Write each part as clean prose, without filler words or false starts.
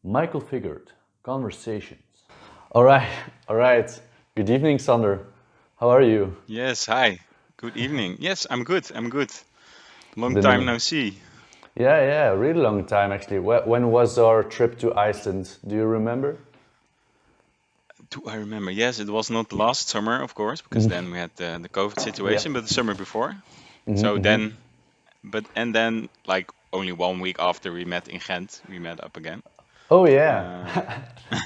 Michael Figured, Conversations. All right, all right. Good evening, Sander. How are you? Yes, hi. Good evening. Yes, I'm good. I'm good. Long Been time a, no see. yeah, a really long time actually. When was our trip to Iceland? Do you remember? Do I remember? Yes, it was not last summer, of course, because then we had the COVID Yeah. situation, but the summer before. So then, and then like only 1 week after we met in Ghent, we met up again. Oh yeah.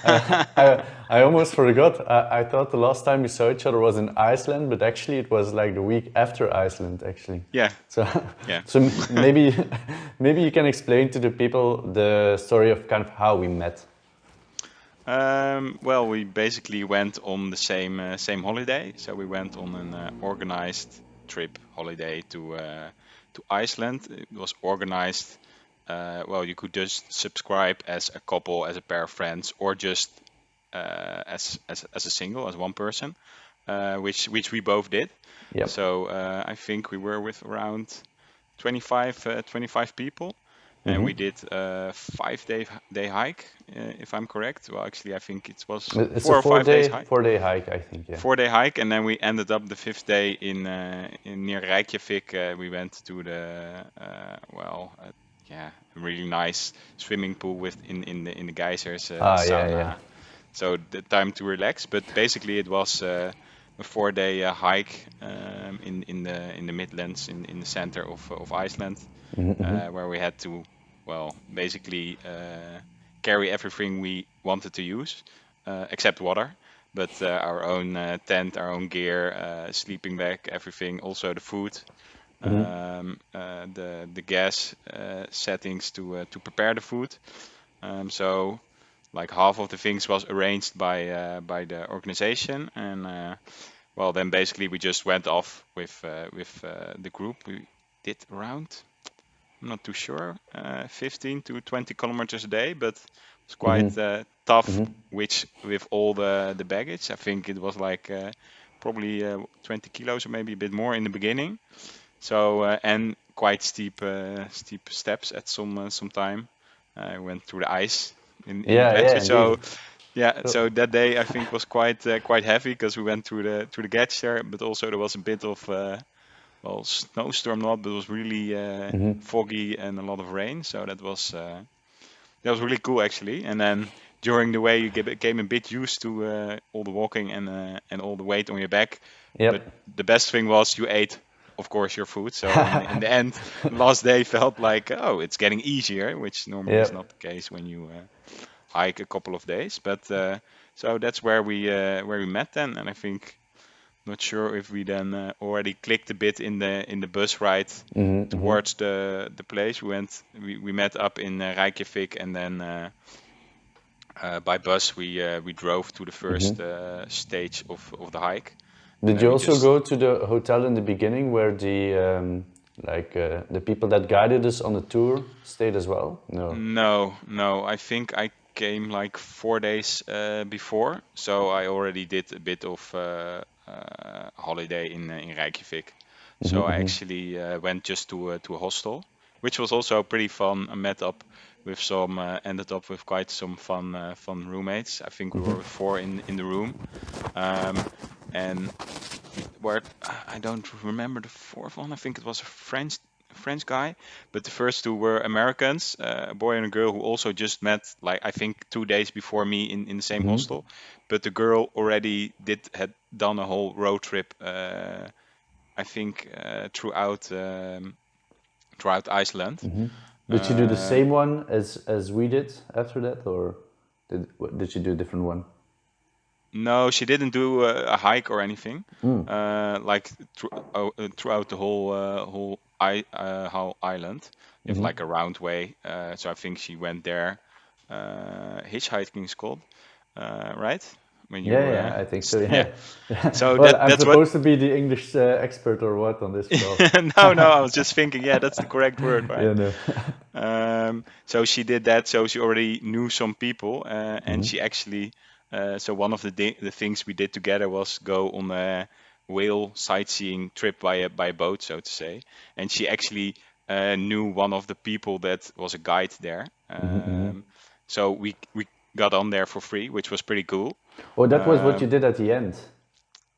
Uh, I almost forgot. I thought the last time we saw each other was in Iceland, but actually it was like the week after Iceland actually. yeah, So, yeah. so maybe maybe you can explain to the people the story of kind of how we met. Well, we basically went on the same holiday. So we went on an organized trip holiday to Iceland. It was organized. Well, you could just subscribe as a couple, as a pair of friends, or just as a single, as one person, which we both did. Yep. So I think we were with around 25 people, and we did a 5-day hike, if I'm correct. Well, actually, I think it was It's a four or four 5 days day hike. 4 day hike, I think. Yeah. 4-day hike, and then we ended up the fifth day in near Reykjavik. We went to the yeah, a really nice swimming pool with in the geysers, Ah, yeah, yeah. sauna. So the time to relax. But basically, it was a 4-day hike in the Midlands in the center of Iceland, where we had to, well, basically carry everything we wanted to use, except water, but our own tent, our own gear, sleeping bag, everything, also the food, the gas settings to prepare the food. So like half of the things was arranged by the organization, and well, then basically we just went off with the group. We did around, I'm not too sure, 15 to 20 kilometers a day, but it's quite tough. Which with all the baggage, I think it was like probably 20 kilos or maybe a bit more in the beginning. So and quite steep steps at some time. I went through the ice in the Yeah, yeah, glacier. indeed. So yeah, So, so that day I think was quite heavy because we went through the glacier, but also there was a bit of well, snowstorm not, but it was really foggy and a lot of rain. So that was really cool actually. And then during the way you became a bit used to all the walking and all the weight on your back. But yep. the best thing was you ate, of course, your food. So in the end, last day felt like, oh, it's getting easier, which normally is Yep. not the case when you hike a couple of days. But so that's where we met then, and I think, not sure if we then already clicked a bit in the bus ride towards the place. We met up in Reykjavik, and then by bus we drove to the first stage of the hike, and Did then you we also just. go to the hotel in the beginning where the people that guided us on the tour stayed as well? No. No, no. I think I came like 4 days before, so I already did a bit of holiday in Reykjavik. So I actually went just to a hostel, which was also pretty fun. I ended up with quite some fun roommates. I think we were with four in the room, um, and where I don't remember the fourth one. I think it was a French guy, but the first two were Americans, a boy and a girl who also just met, like I think 2 days before me in the same hostel. But the girl already had done a whole road trip, I think throughout Iceland. Did you do the Um, same one as we did after that, or did you do a different one? No, she didn't do a hike or anything. Like throughout the whole island, you have like a round way. So I think she went there. Hitchhiking is called, right? When you Yeah, yeah, I think so. yeah. Yeah. So Well, I'm that's what. supposed to be the English expert or what on this call? No, I was just thinking. Yeah, that's the correct word, right? Yeah, no. So she did that. So she already knew some people, and she actually. So one of the things we did together was go on a whale sightseeing trip by boat, so to say. And she actually knew one of the people that was a guide there. So we got on there for free, which was pretty cool. Oh, that was what you Um, did at the end.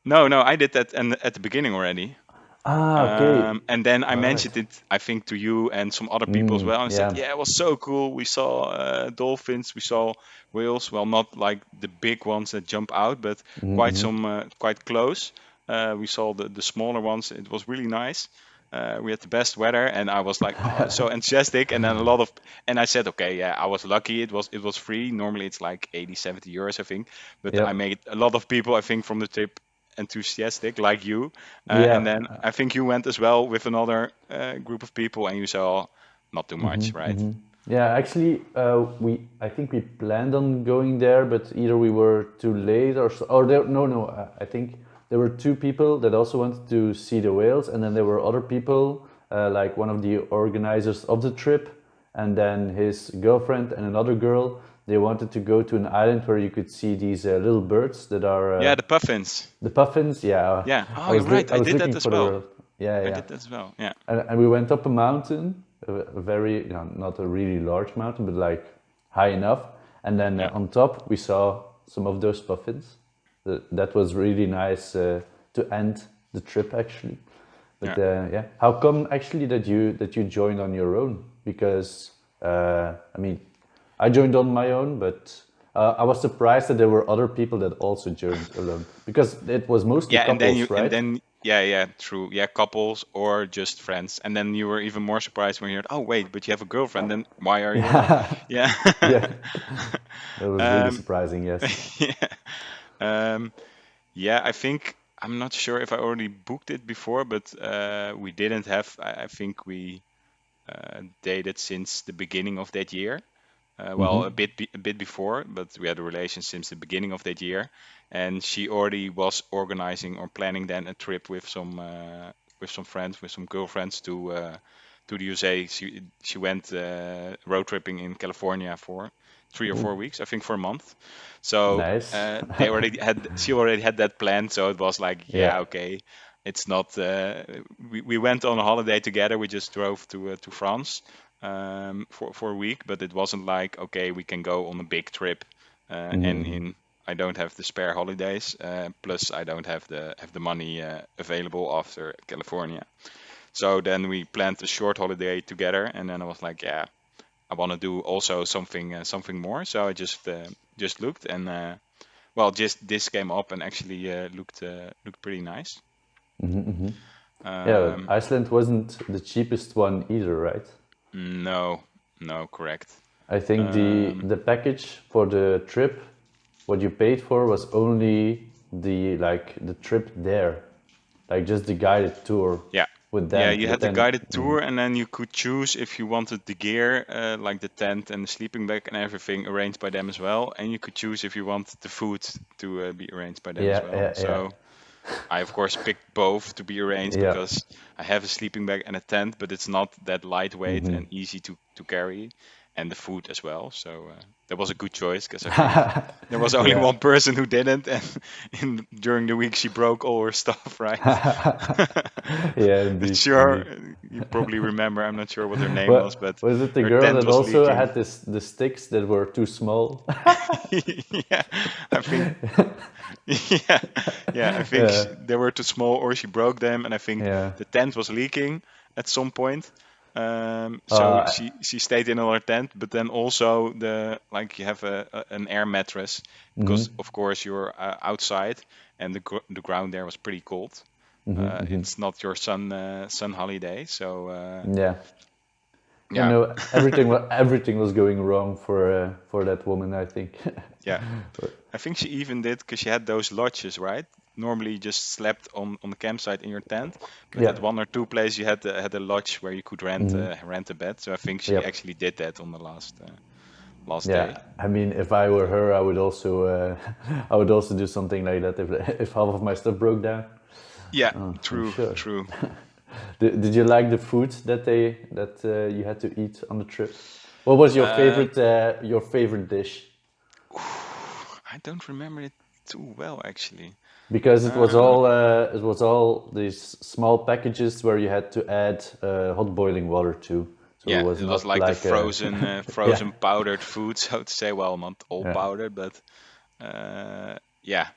no, I did that at the beginning already. Ah, okay. And then I All right. mentioned it, I think, to you and some other people as Mm, well. And I said, yeah. yeah, it was so cool. We saw dolphins, we saw whales. Well, not like the big ones that jump out, but Mm-hmm. quite close. We saw the smaller ones. It was really nice. We had the best weather, and I was like, oh, so enthusiastic. And then and I said, okay, yeah, I was lucky. It was free. Normally it's like 80, 70 euros, I think. But I Yep. made a lot of people, I think, from the trip enthusiastic like you, and then Yeah. I think you went as well with another group of people, and you saw not too Mm-hmm. much, right? Mm-hmm. Yeah, actually, I think we planned on going there, but either we were too late or there, no, no, I think there were two people that also wanted to see the whales, and then there were other people, like one of the organizers of the trip, and then his girlfriend and another girl. They wanted to go to an island where you could see these little birds that are Yeah, the puffins. the puffins. Yeah, Yeah. Oh, you're right. I I was did looking that as for the well. word. Yeah, I yeah. did that as well. Yeah. And we went up a mountain, a very, not a really large mountain, but like high enough. And then Yeah. on top, we saw some of those puffins. That was really nice to end the trip, actually. But Yeah. yeah, how come actually that you joined on your own? Because I mean, I joined on my own, but I was surprised that there were other people that also joined alone because it was mostly Yeah, and then couples, right? yeah, true. Yeah, couples or just friends. And then you were even more surprised when you heard, oh wait, but you have a girlfriend, then why are you alone? Yeah, Yeah. yeah, that was really um surprising. Yes. yeah. Um Yeah, I think I'm not sure if I already booked it before, but we didn't have. I think we dated since the beginning of that year. Well, Mm-hmm. a bit before, but we had a relation since the beginning of that year, and she already was organizing or planning then a trip with some friends, with some girlfriends to the USA. She went road tripping in California for 3 or 4 weeks, I think, for a month. So Nice. she already had that plan. So it was like, Yeah. yeah, okay, it's not. We went on a holiday together. We just drove to France for a week, but it wasn't like, okay, we can go on a big trip, and Mm-hmm. in I don't have the spare holidays, plus I don't have the money available after California. So then we planned a short holiday together, and then I was like, yeah, I want to do also something more. So I just looked, and well, just this came up and actually looked pretty nice. Mm-hmm. Yeah, Um, Iceland wasn't the cheapest one either, right? no, no, correct. I think the Um, the package for the trip, what you paid for was only the trip there, like just the guided tour Yeah. with Yeah, them. you But had the then, guided tour, and then you could choose if you wanted the gear, like the tent and the sleeping bag and everything arranged by them as well. And you could choose if you wanted the food to be arranged by them as yeah, well. yeah, yeah, So I, of course, picked both to be arranged yeah. because I have a sleeping bag and a tent, but it's not that lightweight Mm-hmm. and easy to carry, and the food as well. So that was a good choice because I think there was only Yeah. one person who didn't, and during the week she broke all her stuff, right? Yeah, But indeed, sure, indeed. you probably remember. I'm not sure what her name was, What but was it? The her girl tent that was also leaking. had the sticks that were too small. Yeah, I think. Yeah, yeah, I think Yeah, they were too small, or she broke them, and I think yeah. the tent was leaking at some point. So Uh, she stayed in her tent, but then also the like you have an air mattress because mhm, of course you're outside and the ground there was pretty cold. mhm, mhm. It's not your sun holiday, so Yeah. You yeah. know, everything was going wrong for that woman, I think. Yeah, I think she even did because she had those lodges, right? Normally, you just slept on the campsite in your tent, but Yeah. at one or two places you had a lodge where you could Mhm. rent a bed. So I think she Yep. actually did that on the last day. Yeah. I mean, if I were her, I would also I would also do something like that if half of my stuff broke down. Yeah, I'm true, sure. true. Did you like the food that you had to eat on the trip? What was Um, your favorite dish? I don't remember it too well actually. Because Uh, it was all these small packages where you had to add hot boiling water to. So it Yeah, was it was not like the like a frozen, yeah, frozen powdered food, so to say. Well, not all yeah. powdered, but yeah.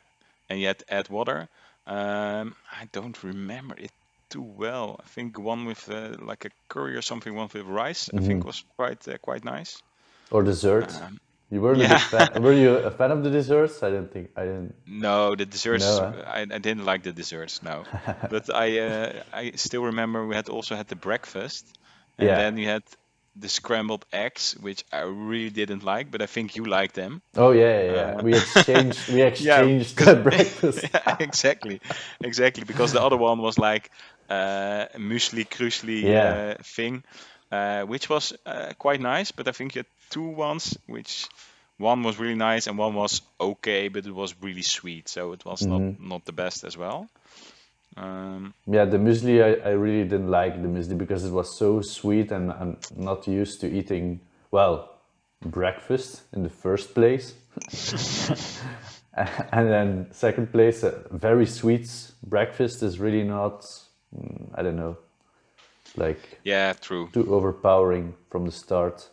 And you had to add water. I don't remember it too well. I think one with like a curry or something, one with rice. I think was quite nice. Or desserts. Um, You weren't a yeah. big fan. Were you a fan of the desserts? I didn't think. I didn't. No, the desserts. No. I didn't like the desserts. No, but I still remember we had also had the breakfast, and Yeah. then you had the scrambled eggs, which I really didn't like, but I think you liked them. Oh yeah, yeah, yeah. Uh, We exchanged. We yeah, exchanged because breakfast. yeah, exactly, because the other one was like muesli krusli Yeah. thing, which was quite nice. But I think you had two ones, which one was really nice and one was okay, but it was really sweet, so it was not the best as well. Um, Yeah, the muesli, I really didn't like the muesli because it was so sweet and I'm not used to eating, well, breakfast in the first place. And then second place, a very sweet breakfast is really not, I don't know, like yeah, true. too overpowering from the start.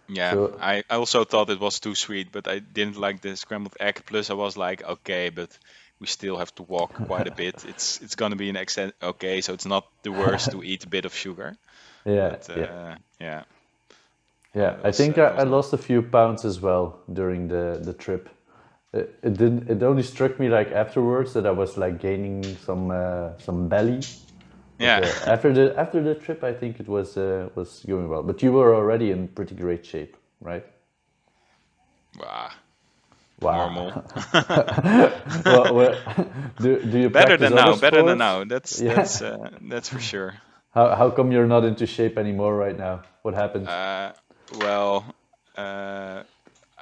Yeah, So I also thought it was too sweet, but I didn't like the scrambled egg. Plus, I was like, okay, but we still have to walk quite a bit. It's gonna be an extent. Okay, so it's not the worst to eat a bit of sugar, yeah, but yeah. yeah, Yeah, I think it I was not. lost a few pounds as well during the trip. It didn't. It only struck me like afterwards that I was like gaining some belly. But Yeah, after the trip, I think it was going well. But you were already in pretty great shape, right? wow, Wow. normal. Well, do you Better practice than other now. Better than sports? now. That's Yeah. that's uh, that's for sure. How come you're not into shape anymore right now? What happened? Uh, well, uh,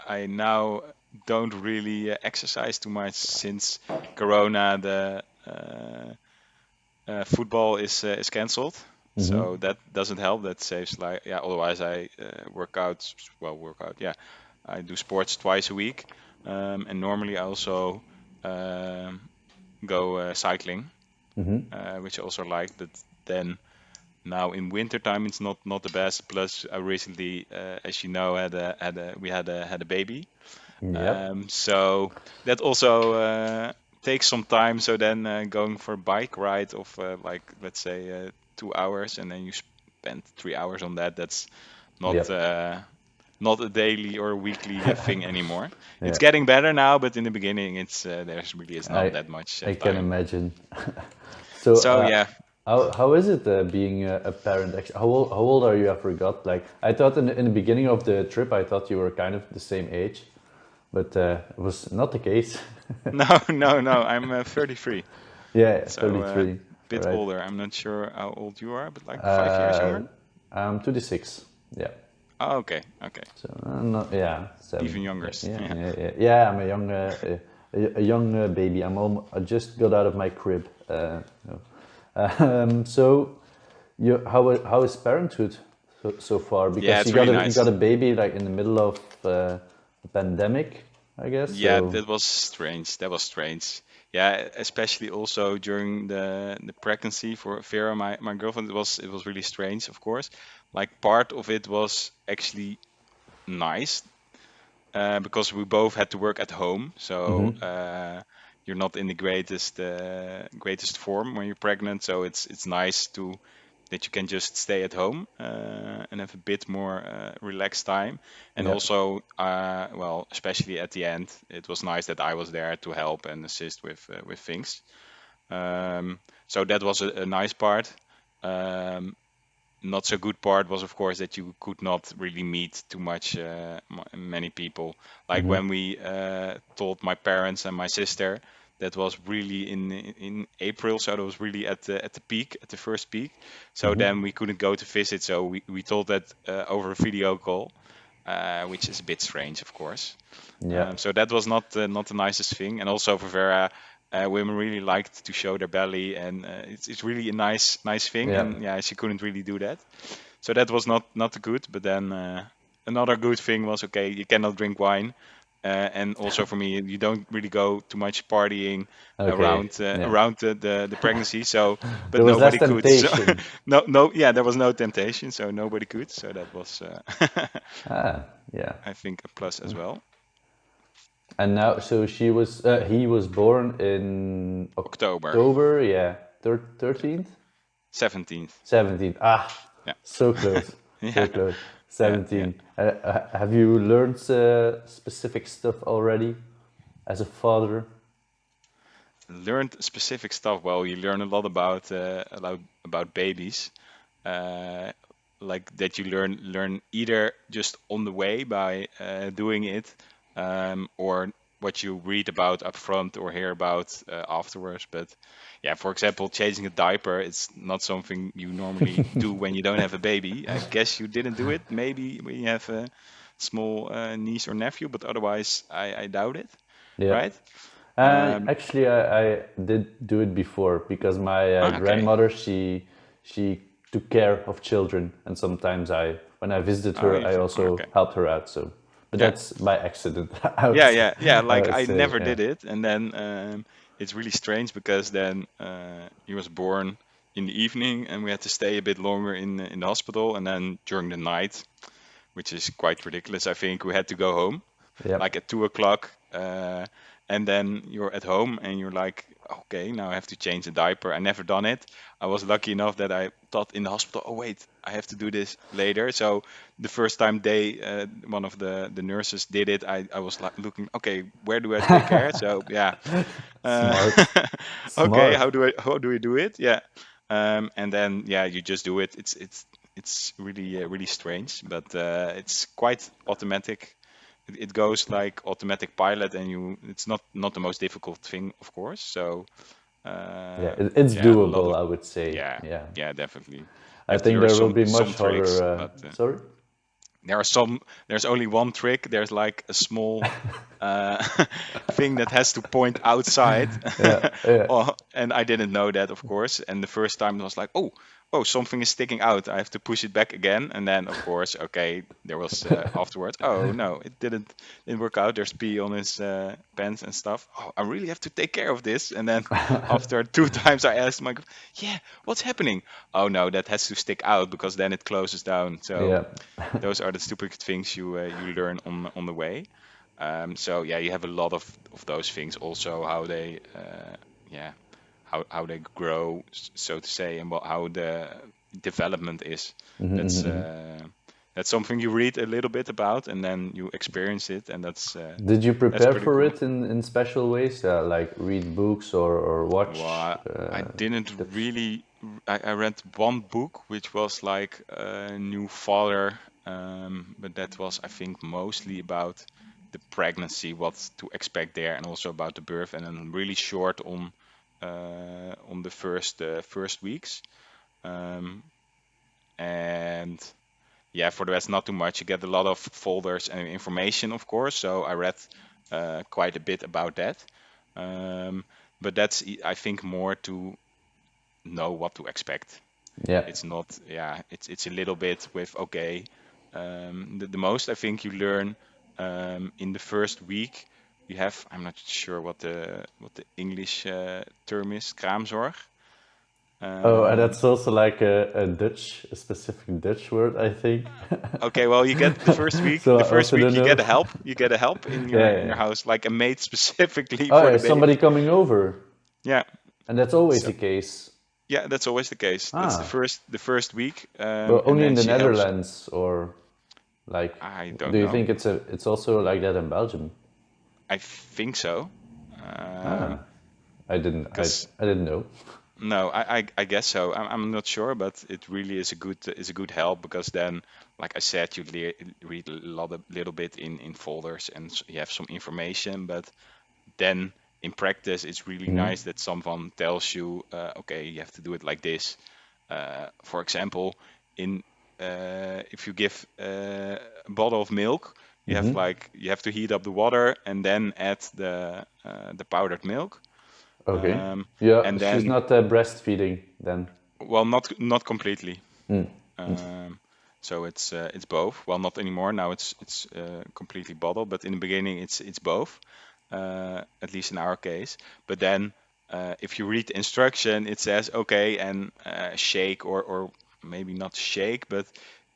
I now don't really exercise too much since Corona. The football is cancelled, so that doesn't help. That saves like yeah. Otherwise, I work out. Well, work out. Yeah, I do sports twice a week, and normally I also um, go cycling, which I also like. But then now in winter time, it's not the best. Plus, I recently, as you know, had a baby. Yep. So that also takes some time. So then going for a bike ride of like let's say 2 hours, and then you spend 3 hours on that. That's not Yep. uh, not a daily or weekly thing anymore. It's Yeah. getting better now, but in the beginning, it's there's really is not I that much I can time. imagine. So, So yeah, how is it being a parent? Actually, how old are you? I forgot. Like, I thought in the beginning of the trip, I thought you were kind of the same age, but it was not the case. no. I'm 33, Yeah, so 33. All bit right. older. I'm not sure how old you are, but like 5 years Uh, younger. I'm 26. Yeah. Oh, okay. So not yeah Even 7. younger. Yeah, Yeah. yeah, yeah. Yeah, I'm a young a young baby. I just got out of my crib. No. So how is parenthood so far? Yeah, Because it's really you got nice. a baby like in the middle of a pandemic, I guess. Yeah, So. that was strange. That was strange. Yeah, especially also during the pregnancy for Vera, my girlfriend. It was really strange, of course. Like part of it was actually nice because we both had to work at home, so you're not in the greatest form when you're pregnant. So it's nice to that you can just stay at home and have a bit more relaxed time. And Yeah. also, well, especially at the end, it was nice that I was there to help and assist with things. So that was a nice part. Um, Not so good part was of course that you could not really meet too much many people, like when we told my parents and my sister. That was really in April, so that was really at the peak, at the first peak. So then we couldn't go to visit, so we told that over a video call, which is a bit strange, of course. Yeah. So that was not the nicest thing. And also for Vera, women really liked to show their belly, and it's really a nice thing. Yeah. And yeah, she couldn't really do that, so that was not good. But then another good thing was okay, you cannot drink wine, and also for me, you don't really go too much partying Okay. Yeah. around the pregnancy. So, but There was less nobody could. So, temptation. no, yeah, there was no temptation, so nobody could. So that was, Ah, yeah. I think, a plus as well. And now, so he was born in October October, yeah, 13th, 17th. 17th. Ah, Yeah, so close, so yeah, close. yeah. 17. Have you learned specific stuff already as a father? Learned specific stuff. Well, you learn a lot about babies. uh, like that you learn either just on the way by doing it, or what you read about up front or hear about afterwards. But yeah, for example, changing a diaper, it's not something you normally do when you don't have a baby. I guess you didn't do it maybe when you have a small niece or nephew, but otherwise I doubt it, Yeah. right? um, Actually, I did do it before because my okay. grandmother she took care of children, and sometimes when I visited Oh, her, I also okay. helped her out. So, but Yeah. that's by accident. I would Yeah, say, yeah, yeah. I Like would I say, never yeah, did it, and then it's really strange because then he was born in the evening, and we had to stay a bit longer in the hospital, and then during the night, which is quite ridiculous, I think we had to go home yeah. like at 2 o'clock, and then you're at home and you're like, okay, now I have to change the diaper. I never done it. I was lucky enough that I thought in the hospital, oh wait, I have to do this later. So the first time one of the nurses did it, I was like looking, okay, where do I take care? So yeah, uh, Smart, okay, smart. how do we do it? Yeah, and then yeah, you just do it. It's really really strange, but it's quite automatic. It goes like automatic pilot, and it's not the most difficult thing, of course. So Yeah, it's yeah, a lot doable, of I would say. yeah, Yeah, yeah, definitely. You I have to think learn there will be some much tricks, harder. but Sorry. there are some. There's only one trick. There's like a small uh, thing that has to point outside. Yeah, yeah. And I didn't know that, of course. And the first time it was like, oh, something is sticking out. I have to push it back again. And then, of course, okay, there was afterwards. Oh no, it didn't work out. There's pee on his pants and stuff. Oh, I really have to take care of this. And then after 2 times, I asked my, yeah, what's happening? Oh no, that has to stick out because then it closes down. So Yeah. those are the stupid things you learn on the way. So yeah, you have a lot of those things. Also, how they yeah how they grow, so to say, and how the development is. That's that's something you read a little bit about, and then you experience it, and Did you that's prepare pretty for cool. it in special ways, like read books or Well, watch I didn't the really. I read one book, which was like a new father, but that was, I think, mostly about the pregnancy, what to expect there, and also about the birth, and then really short on the first weeks. Um, and yeah, for the rest, not too much. You get a lot of folders and information, of course. So I read quite a bit about that. Um, but that's, I think, more to know what to expect. yeah. It's not, yeah, it's a little bit with, okay, the most I think you learn in the first week. You have, I'm not sure what the English term is, kraamzorg. Oh, and Um, that's also like a specific Dutch word, I think. okay, well, you get the first week. So The I first also week don't you know. get a help. You get a help in Yeah, your yeah, in your yeah. house, like a maid specifically Oh, for yeah, the somebody baby. coming over, Yeah. and that's always So the case. yeah, that's always the case. That's Ah, the first week, but and only in then the she helps. Netherlands, or like, I do don't you know. think it's also like that in Belgium? I think so. Ah, Because I didn't know. no, I guess so. I'm not sure, but it really is a good help because then, like I said, you read a little bit in folders, and you have some information. But then in practice, it's really nice that someone tells you, okay, you have to do it like this. For example, in if you give a bottle of milk, you have to heat up the water and then add the powdered milk. Okay. Um, Yeah, and she's then, not breastfeeding then. well, not completely. Um, so it's both. Well, not anymore. Now it's completely bottle, but in the beginning it's both. At least in our case. But then if you read the instruction, it says okay, and shake or maybe not shake, but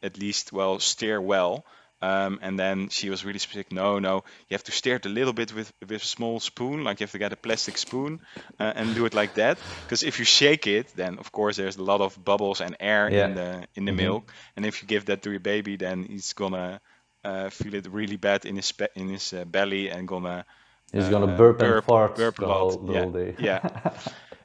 at least well stir well. And then she was really specific. No, no, you have to stir it a little bit with a small spoon, like you have to get a plastic spoon and do it like that. Because if you shake it, then of course there's a lot of bubbles and air Yeah. in the milk. And if you give that to your baby, then he's gonna feel it really bad in in his belly and gonna He's gonna burp and fart burp a the lot. the Yeah, whole day. yeah.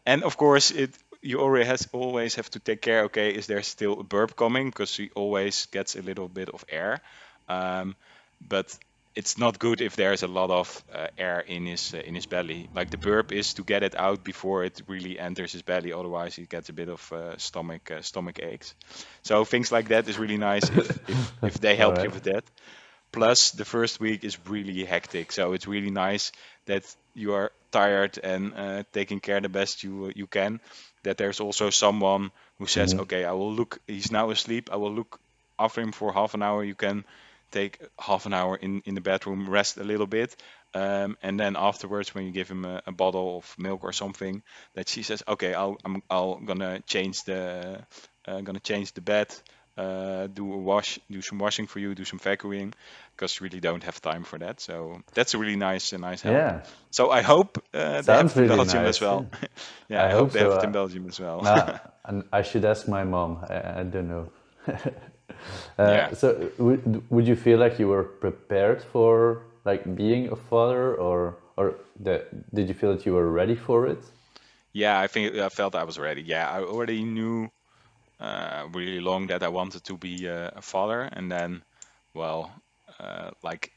And of course, it you always have to take care. Okay, is there still a burp coming? Because he always gets a little bit of air, um, but it's not good if there's a lot of air in his belly. Like the burp is to get it out before it really enters his belly. Otherwise, he gets a bit of stomach aches. So things like that is really nice if they All help you right. with that. Plus, the first week is really hectic, so it's really nice that you are tired and taking care the best you can. That there's also someone who says, Mm-hmm. "Okay, I will look. He's now asleep. I will look after him for half an hour. You can take half an hour in the bedroom, rest a little bit, and then afterwards, when you give him a bottle of milk or something, that she says, "Okay, I'll gonna change the bed." Do some washing for you, do some vacuuming, because you really don't have time for that. So that's a really nice help. Yeah. So I hope they have Sounds it in really Belgium as nice. Yeah. well. Yeah, I I hope hope they so. have it in Belgium as well. And I should ask my mom. I don't know. Yeah. So would you feel like you were prepared for like being a father, or did you feel that you were ready for it? Yeah, I felt I was ready. Yeah, I already knew really long that I wanted to be a father, and then, well, like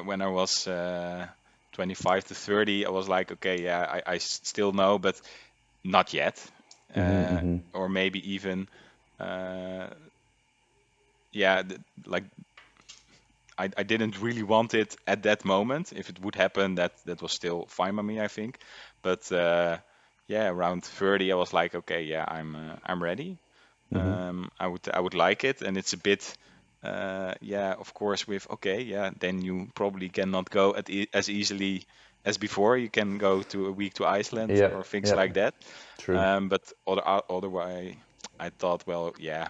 when I was 25 to 30, I was like, okay, yeah, I still know, but not yet, uh, or maybe even, uh, yeah, like I didn't really want it at that moment. If it would happen, that was still fine by me, I think. But yeah, around 30, I was like, okay, yeah, I'm ready. I would like it, and it's a bit, yeah, of course, with okay, yeah, then you probably cannot go as easily as before. You can go to a week to Iceland Yeah. or things Yeah. like that. True. But otherwise, I thought, well, yeah,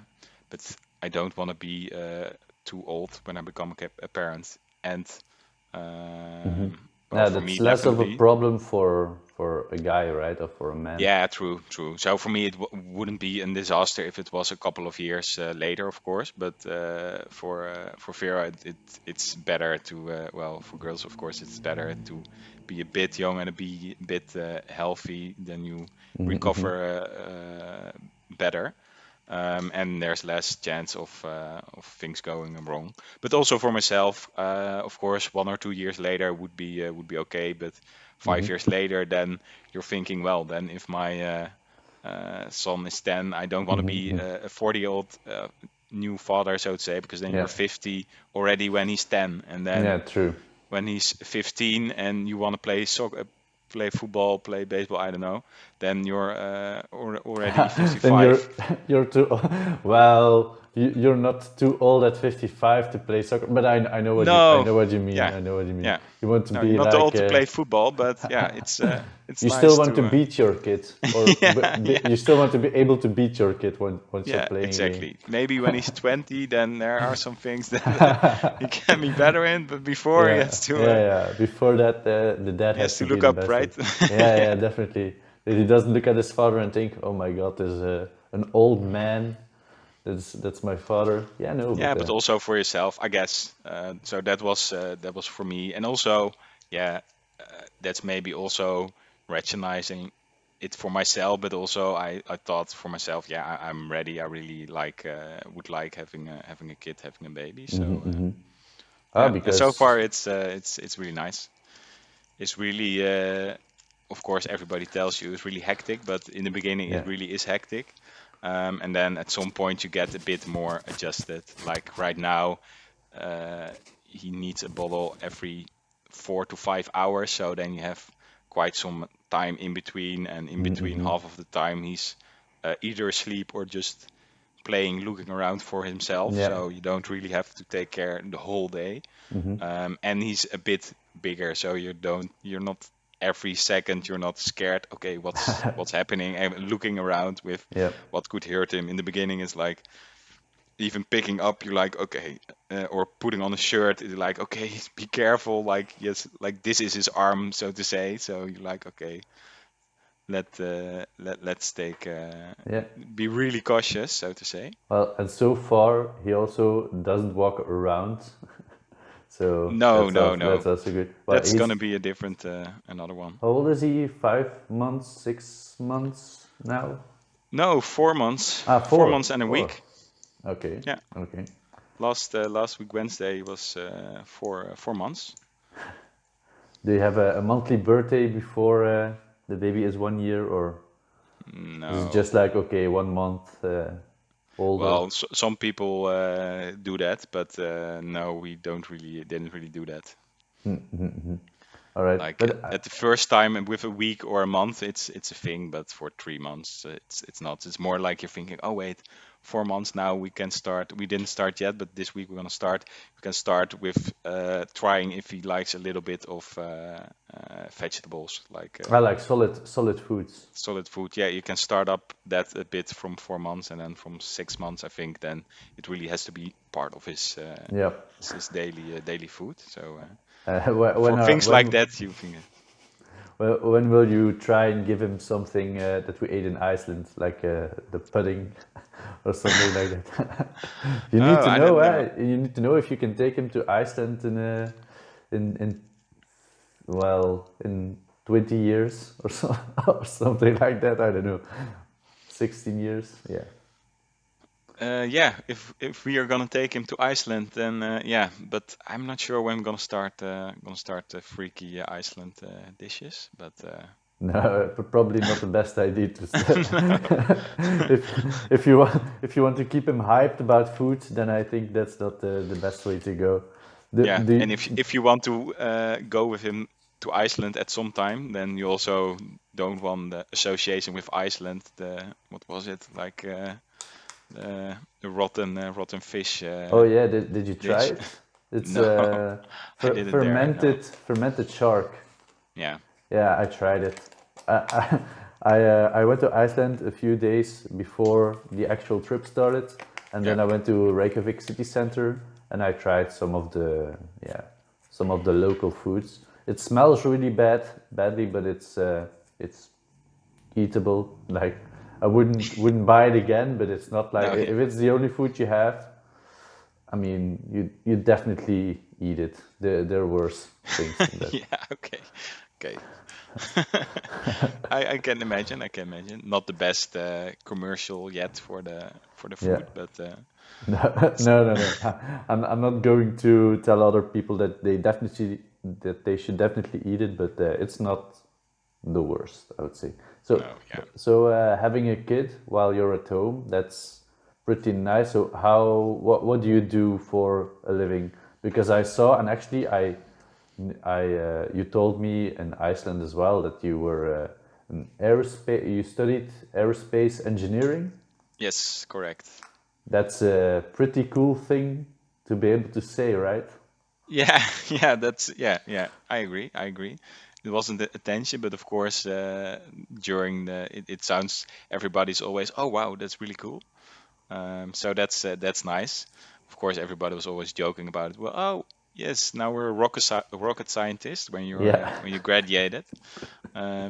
but I don't want to be too old when I become a parent. And well, Yeah, for that's me, less of a definitely. problem for a guy, right, or for a man. Yeah, true, true. So for me, it wouldn't be a disaster if it was a couple of years later, of course. But for Vera, it's better to well, for girls, of course, it's better to be a bit young and be a bit healthy. Then you recover better, and there's less chance of things going wrong. But also for myself, of course, 1 or 2 years later would be okay. But 5 years later, then you're thinking, well, then if my son is 10, I don't want to be a 40-year-old new father, so to say, because then Yeah. you're 50 already when he's 10, and then Yeah. True. when he's 15 and you want to play soccer, play football, play baseball, I don't know, then you're already Then 55. you're too well. You're not too old at 55 to play soccer, but I No, know what you mean. yeah, I know what you mean. yeah. You want to No, you're be not too like old to play football, but yeah, it's you still nice want to to. beat your kid, or Yeah, yeah, you still want to be able to beat your kid once you're yeah, playing a game. exactly. Maybe when he's 20, then there are some things that he can be better in, but before Yeah, yeah. Before that, the dad he has has to to be look the up, best right? at. Yeah, Yeah. yeah, definitely. That he doesn't look at his father and think, "Oh my God, there's an old man. That's my father." Yeah, no, Yeah, but but also for yourself, I guess. So that was for me, and also, yeah, that's maybe also rationalizing it for myself, but also I thought for myself, yeah, I'm ready. I really like would like having a kid, having a baby. So yeah, and so because far it's really nice. It's really of course everybody tells you it's really hectic, but in the beginning yeah. it really is hectic. And then at some point you get a bit more adjusted. Like right now, he needs a bottle every 4 to 5 hours. So then you have quite some time in between, and in between half of the time he's either asleep or just playing, looking around for himself, Yeah. so you don't really have to take care the whole day. Mm-hmm. And he's a bit bigger, so you're not every second you're not scared. Okay, what's happening? And looking around with Yeah. what could hurt him. In the beginning, it's like even picking up, you're like, okay, or putting on a shirt, it's like, okay, be careful. Like, yes, like this is his arm, so to say. So you're like, okay, let's take Yeah. be really cautious, so to say. Well, and so far he also doesn't walk around, so No, no, that's no. also good. Well, That's gonna he's be a different another one. how old is he? 5 months, 6 months now? No, 4 months, Ah, 4 months four. and a Oh, week. okay, Yeah, okay. last week Wednesday was 4 months. Do you have a monthly birthday before the baby is 1 year, or is it just No. like okay, 1 month older? Well, some people do that, but no, we don't really didn't really do that. Mm-hmm. All right, Like but at the first time and with a week or a month, it's a thing, but for 3 months, it's not. It's more like you're thinking, oh wait, 4 months now we can start. We didn't start yet, but this week we're gonna start. We can start with trying if he likes a little bit of vegetables, like I like solid foods. solid food. Yeah, you can start up that a bit from 4 months, and then from 6 months, I think, then it really has to be part of Yeah. his daily food. So When for things like that, you think. when will you try and give him something that we ate in Iceland, like the pudding or something like that? You need Oh, to I know. don't know. You need to know if you can take him to Iceland in well in 20 years or so or something like that. I don't know. 16 years. Yeah. Yeah, if we are gonna take him to Iceland, then yeah. But I'm not sure when I'm gonna start freaky Iceland dishes. But No, probably not the best idea to no. if you want to keep him hyped about food, then I think that's not the best way to go. The, Yeah, the and if you want to go with him to Iceland at some time, then you also don't want the association with Iceland. The what was it like the rotten fish Oh yeah, did you try dish? it? It's No, I didn't dare. No. fermented shark. Yeah, Yeah, I tried it. I went to Iceland a few days before the actual trip started, and yeah. then I went to Reykjavik city center and I tried some of the local foods. It smells really badly, but it's eatable. Like I wouldn't buy it again, but it's not like No, if it's the only food you have. I mean, you definitely eat it. There are worse things than that. yeah, okay, okay. I can imagine. I can imagine. Not the best commercial yet for the Yeah. food, but No, it's no. I'm not going to tell other people that they should definitely eat it, but it's not the worst, I would say. So, no, yeah. having a kid while you're at home, that's pretty nice. So what do you do for a living? Because I saw, and actually you told me in Iceland as well that you were an aerospace, you studied aerospace engineering. Yes, correct. That's a pretty cool thing to be able to say, right? Yeah, yeah. Yeah. I agree. I agree. It wasn't the attention, but of course, during it sounds everybody's always, oh wow, that's really cool. So that's nice. Of course, everybody was always joking about it. Well, oh yes, now we're a rocket scientist Yeah. when you graduated.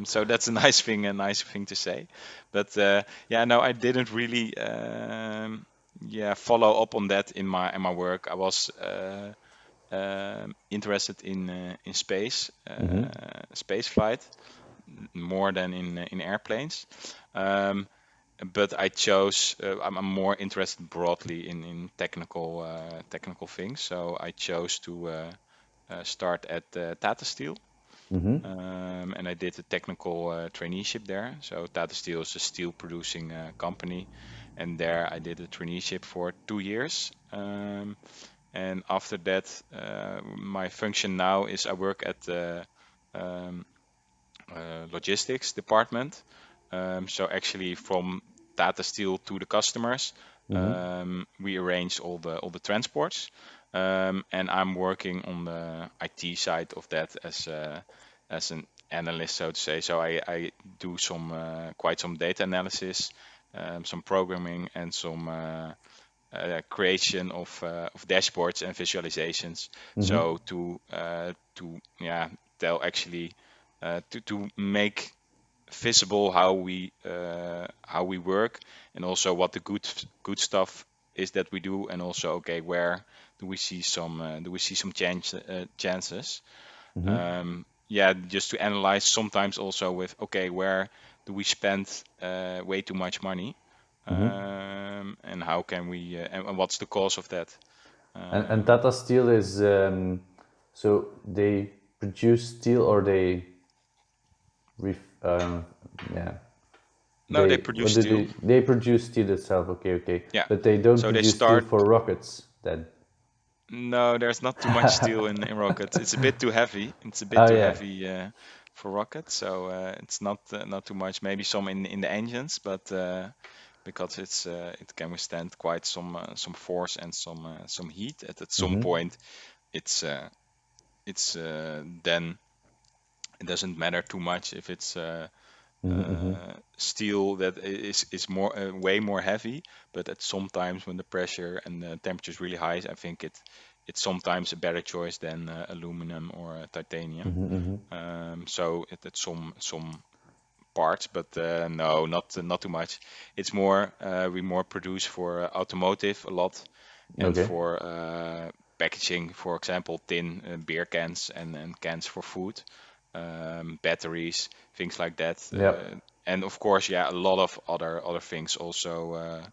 So that's a nice thing to say. But yeah, no, I didn't really yeah follow up on that in my work. I was interested in space, Mm-hmm. space flight more than in airplanes. Um, but I chose. I'm more interested broadly in technical things. So I chose to start at Tata Steel, Mm-hmm. and I did a technical traineeship there. So Tata Steel is a steel producing company, and there I did a traineeship for 2 years. And after that, my function now is I work at the um, logistics department. So actually from Tata Steel to the customers, Mm-hmm. We arrange all the transports, and I'm working on the IT side of that as an analyst, so to say. So I do quite some data analysis, some programming, and some creation of dashboards and visualizations. Mm-hmm. So to yeah tell actually to make visible how we work, and also what the good stuff is that we do, and also okay, where do we see some chances, Mm-hmm. yeah, just to analyze sometimes also with okay, where do we spend way too much money, Mm-hmm. and how can we and what's the cause of that. And um, Tata Steel is so they produce steel or they ref, yeah no, they they produce what do steel. they produce steel itself, okay, okay, Yeah, but they don't so they produce steel start. for rockets then. No, there's not too much steel in rockets. It's a bit too heavy. It's a bit Oh too yeah. heavy for rockets, so it's not too much. Maybe some in the engines, but because it can withstand quite some force and some heat. At some Mm-hmm. point, it's then it doesn't matter too much if it's Mm-hmm. steel that is more way more heavy, but at sometimes when the pressure and the temperature is really high, I think it's sometimes a better choice than aluminum or titanium. Mm-hmm. So at some parts, but no, not too much. It's more we more produce for automotive a lot, and Okay. for packaging, for example, tin beer cans and cans for food, batteries, things like that. Yeah. And of course, yeah, a lot of other things also.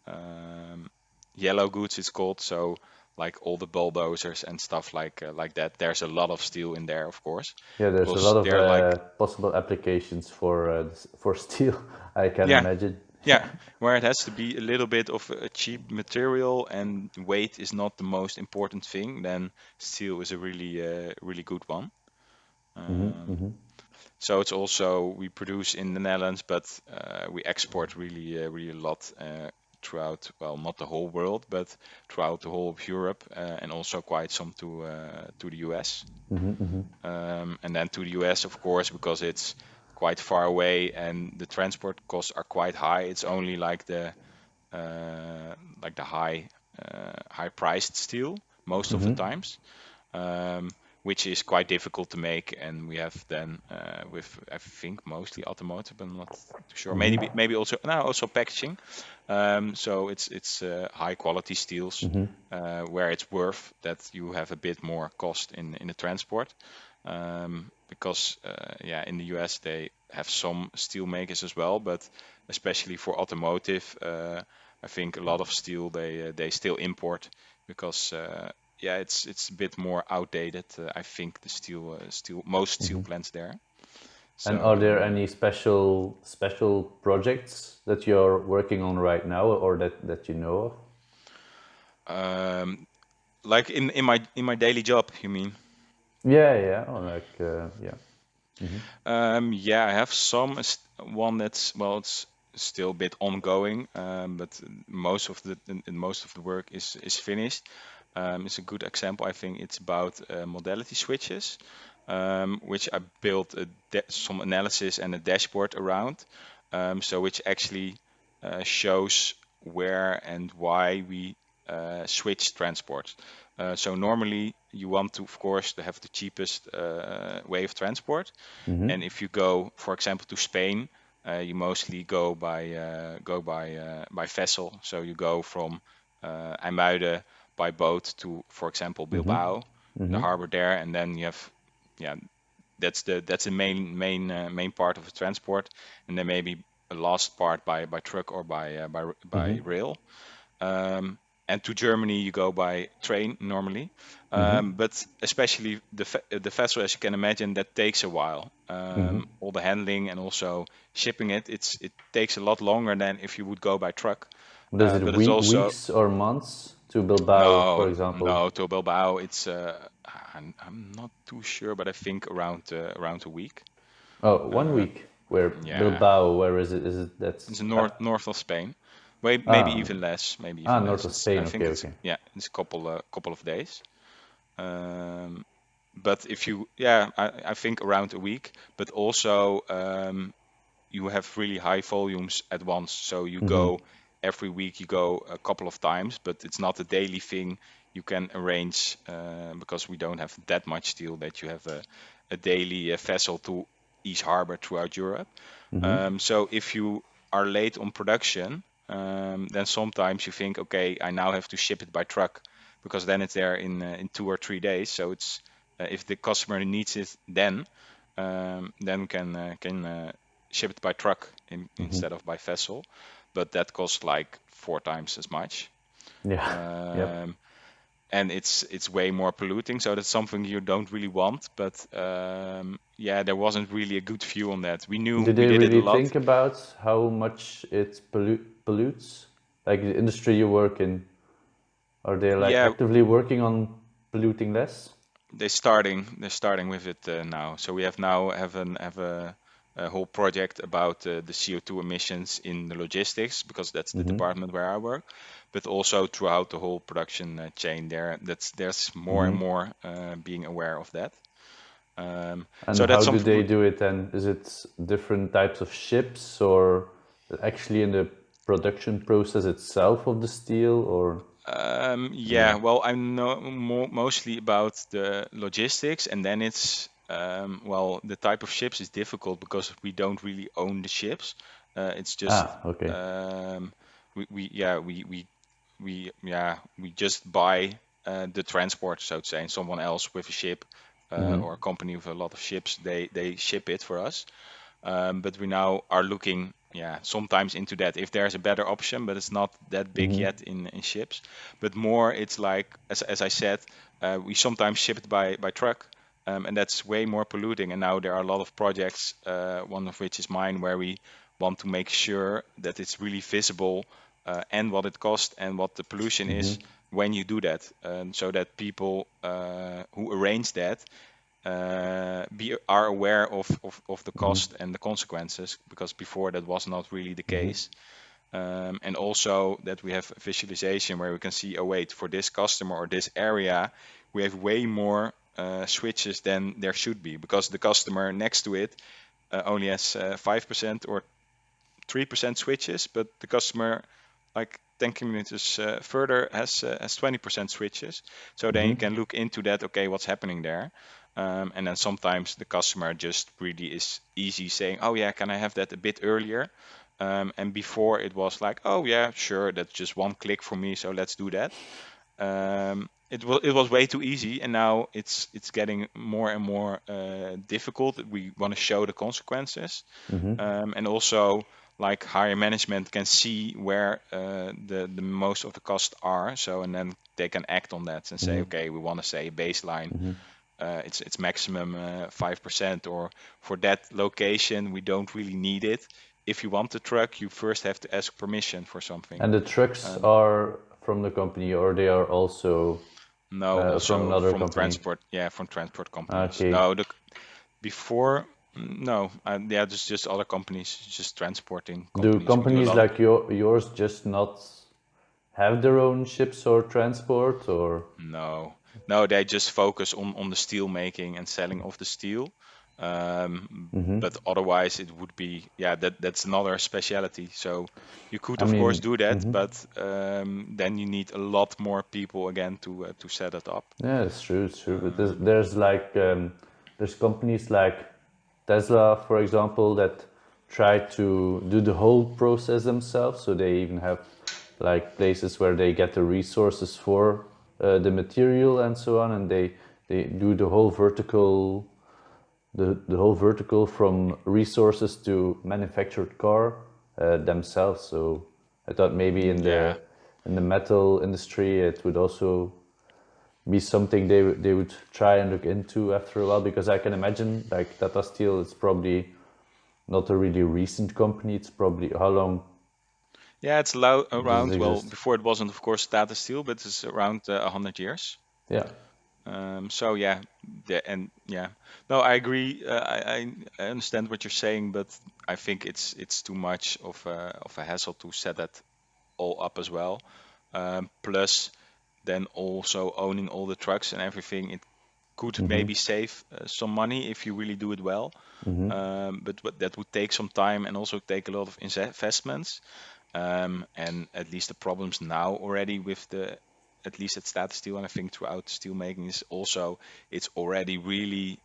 Um, Yellow goods, it's called. So like all the bulldozers and stuff like that. There's a lot of steel in there, of course, Yeah, there's a because lot of they're like possible applications for steel. I can yeah. imagine. Yeah, where it has to be a little bit of a cheap material and weight is not the most important thing, then steel is a really good one. Mm-hmm. Um, Mm-hmm. so it's also we produce in the Netherlands, but we export really a lot throughout, well, not the whole world, but throughout the whole of Europe, and also quite some to the US. Mm-hmm. Mm-hmm. And then to the US, of course, because it's quite far away and the transport costs are quite high. It's only uh, like the high priced steel most of the Mm-hmm. times, um, which is quite difficult to make. And we have then with I think mostly automotive, but I'm not too sure. Maybe also now also packaging. So it's high quality steels Mm-hmm. where it's worth that you have a bit more cost in the transport. Because yeah, in the US they have some steel makers as well, but especially for automotive, I think a lot of steel they still import because yeah, it's a bit more outdated. I think the steel most steel plants there. And So are there any special projects that you're working on right now, or that you know of? like in my daily job, you mean? Yeah, yeah, or like yeah. Mm-hmm. Yeah, I have one that's, well, it's still a bit ongoing, but most of the work is finished. It's a good example. I think it's about modality switches, which I built some analysis and a dashboard around, so which actually shows where and why we switch transports. So normally you want to, of course, to have the cheapest way of transport, Mm-hmm. and if you go, for example, to Spain, you mostly go by vessel. So you go from IJmuiden by boat to, for example, Mm-hmm. Bilbao, the Mm-hmm. harbor there, and then you have, yeah, that's the main part of the transport, and then maybe a last part by truck or by Mm-hmm. rail. Um, and to Germany you go by train normally, Mm-hmm. but especially the vessel, as you can imagine, that takes a while. Mm-hmm. All the handling and also shipping it takes a lot longer than if you would go by truck. Does it But it's also weeks or months to Bilbao, for no, example? no, to Bilbao it's I'm not too sure, but I think around a week. Oh, one Uh, week. Where yeah, Bilbao? Where is it? Is it it's that's north of Spain. Maybe Ah, even less. Maybe ah, even north less. of It's, I Spain. Okay, think it's okay. yeah, it's a couple of days. Um, but if you yeah, I think around a week. But also you have really high volumes at once. So you Mm-hmm. go every week, you go a couple of times, but it's not a daily thing you can arrange because we don't have that much steel that you have a daily vessel to each harbor throughout Europe. Mm-hmm. So if you are late on production, then sometimes you think, okay, I now have to ship it by truck because then it's there in 2 or 3 days. So it's if the customer needs it then we can ship it by truck Mm-hmm. instead of by vessel, but that costs like 4 times as much. Yeah. Yep. Um, and it's way more polluting, so that's something you don't really want. But yeah, there wasn't really a good view on that. We knew Did we they did it a really lot. think about how much it pollutes? Like the industry you work in, are they like Yeah, actively working on polluting less? they're starting with it now. So we have a whole project about the CO2 emissions in the logistics because that's the Mm-hmm. department where I work, but also throughout the whole production chain there. There's more and Mm-hmm. more being aware of that. And So that's how do something. they do it then? Is it different types of ships or actually in the production process itself of the steel or Yeah, yeah. well, I know mostly about the logistics, and then it's well, the type of ships is difficult because we don't really own the ships. It's just Ah, okay. um, we just buy the transport, so to say, and someone else with a ship Mm-hmm. or a company with a lot of ships, they ship it for us. But we now are looking, yeah, sometimes into that if there's a better option, but it's not that big Mm-hmm. yet in ships. But more, it's like as I said, we sometimes ship it by truck, and that's way more polluting. And now there are a lot of projects, one of which is mine, where we want to make sure that it's really visible and what it costs and what the pollution Mm-hmm. is when you do that, so that people who arrange that are aware of the Mm-hmm. cost and the consequences, because before that was not really the Mm-hmm. case. And also that we have a visualization where we can see, oh wait, for this customer or this area, we have way more switches than there should be, because the customer next to it only has 5% or 3% switches, but the customer like 10 kilometers further has 20% switches. So then you Mm-hmm. can look into that. Okay, what's happening there? And then sometimes the customer just really is easy saying, "Oh yeah, can I have that a bit earlier?" And before it was like, "Oh yeah, sure, that's just one click for me, so let's do that." It was way too easy, and now it's getting more and more difficult. We want to show the consequences, Mm-hmm. and also like higher management can see where the most of the costs are. So and then they can act on that and say, Mm-hmm. okay, we want to say baseline. Mm-hmm. It's maximum 5%, or for that location we don't really need it. If you want the truck, you first have to ask permission for something. And the trucks Um, are from the company or they are also no, from also another from company. transport, yeah, from transport companies. Okay. No, before, no, yeah, there's just other companies, just transporting Do companies. We do a companies lot of. like yours just not have their own ships or transport or? No, no, they just focus on the steel making and selling of the steel. Mm-hmm. But otherwise, it would be, yeah, that's another specialty. So you could, I of course, mean, do that, mm-hmm. but then you need a lot more people again to set it up. Yeah, it's true, it's true. But Um, there's like there's companies like Tesla, for example, that try to do the whole process themselves. So they even have like places where they get the resources for the material and so on, and they do the whole vertical from resources to manufactured car themselves. So I thought maybe yeah, in the metal industry it would also be something they would try and look into after a while, because I can imagine like Tata Steel is probably not a really recent company. It's probably how long yeah, it's does it around. Well, exist? before it wasn't, of course, Tata Steel, but it's around 100 years. Yeah, So yeah, and yeah, no, I agree. I understand what you're saying, but I think it's too much of a hassle to set that all up as well. Plus, then also owning all the trucks and everything, it could Mm-hmm. maybe save some money if you really do it well. But that would take some time and also take a lot of investments. And at least the problems now already with the, at least at Status Steel, and I think throughout steel making, is also it's already really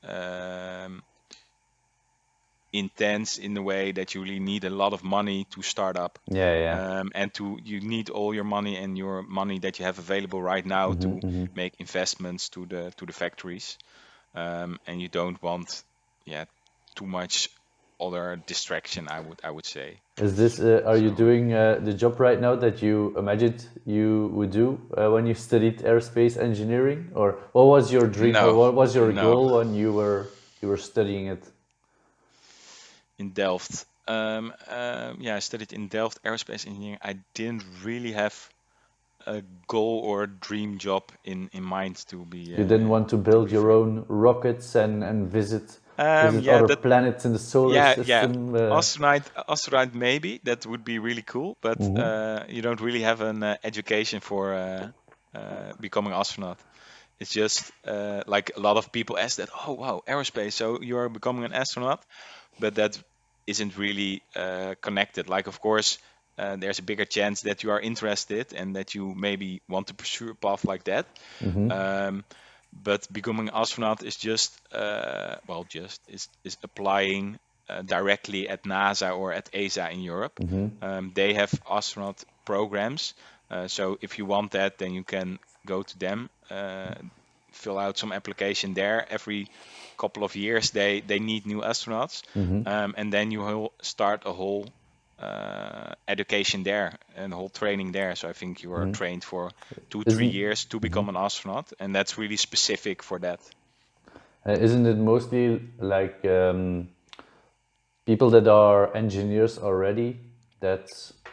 intense in the way that you really need a lot of money to start up. Yeah, yeah. And to you need all your money and your money that you have available right now Mm-hmm, to mm-hmm. make investments to the factories. And you don't want, yeah, too much other distraction, I would say. Is this, are you So doing the job right now that you imagined you would do when you studied aerospace engineering? Or what was your dream, or no, what was your no, goal when you were studying it? in Delft. Yeah, I studied in Delft aerospace engineering. I didn't really have a goal or a dream job in mind, You didn't want to to build be your frank. own rockets and visit Yeah, other that planets in the solar yeah. system? Astronaut maybe that would be really cool, but Mhm. you don't really have an education for becoming astronaut. It's just like a lot of people ask that. Oh wow, aerospace. So you are becoming an astronaut, but that isn't really connected. Like, of course, there's a bigger chance that you are interested and that you maybe want to pursue a path like that. Mhm. Um, but becoming an astronaut is just, well, just is applying directly at NASA or at ESA in Europe. Mhm. They have astronaut programs. So if you want that, then you can go to them, fill out some application there. Every couple of years, they need new astronauts, Mhm. and then you start a whole education there and whole training there. So I think you are Mhm. trained for 2 3 Isn't years to mhm. become an astronaut, and that's really specific for that. Isn't it mostly like people that are engineers already that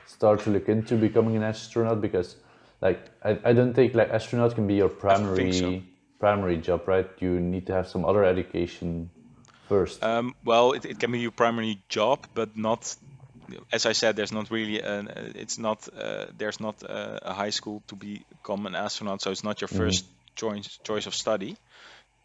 start to look into becoming an astronaut? Because like I don't think like astronaut can be your I think so. primary job, right? You need to have some other education first. Well, it can be your primary job, but not, as I said, there's not really it's not there's not a high school to become an astronaut, so it's not your Hmm. first choice of study,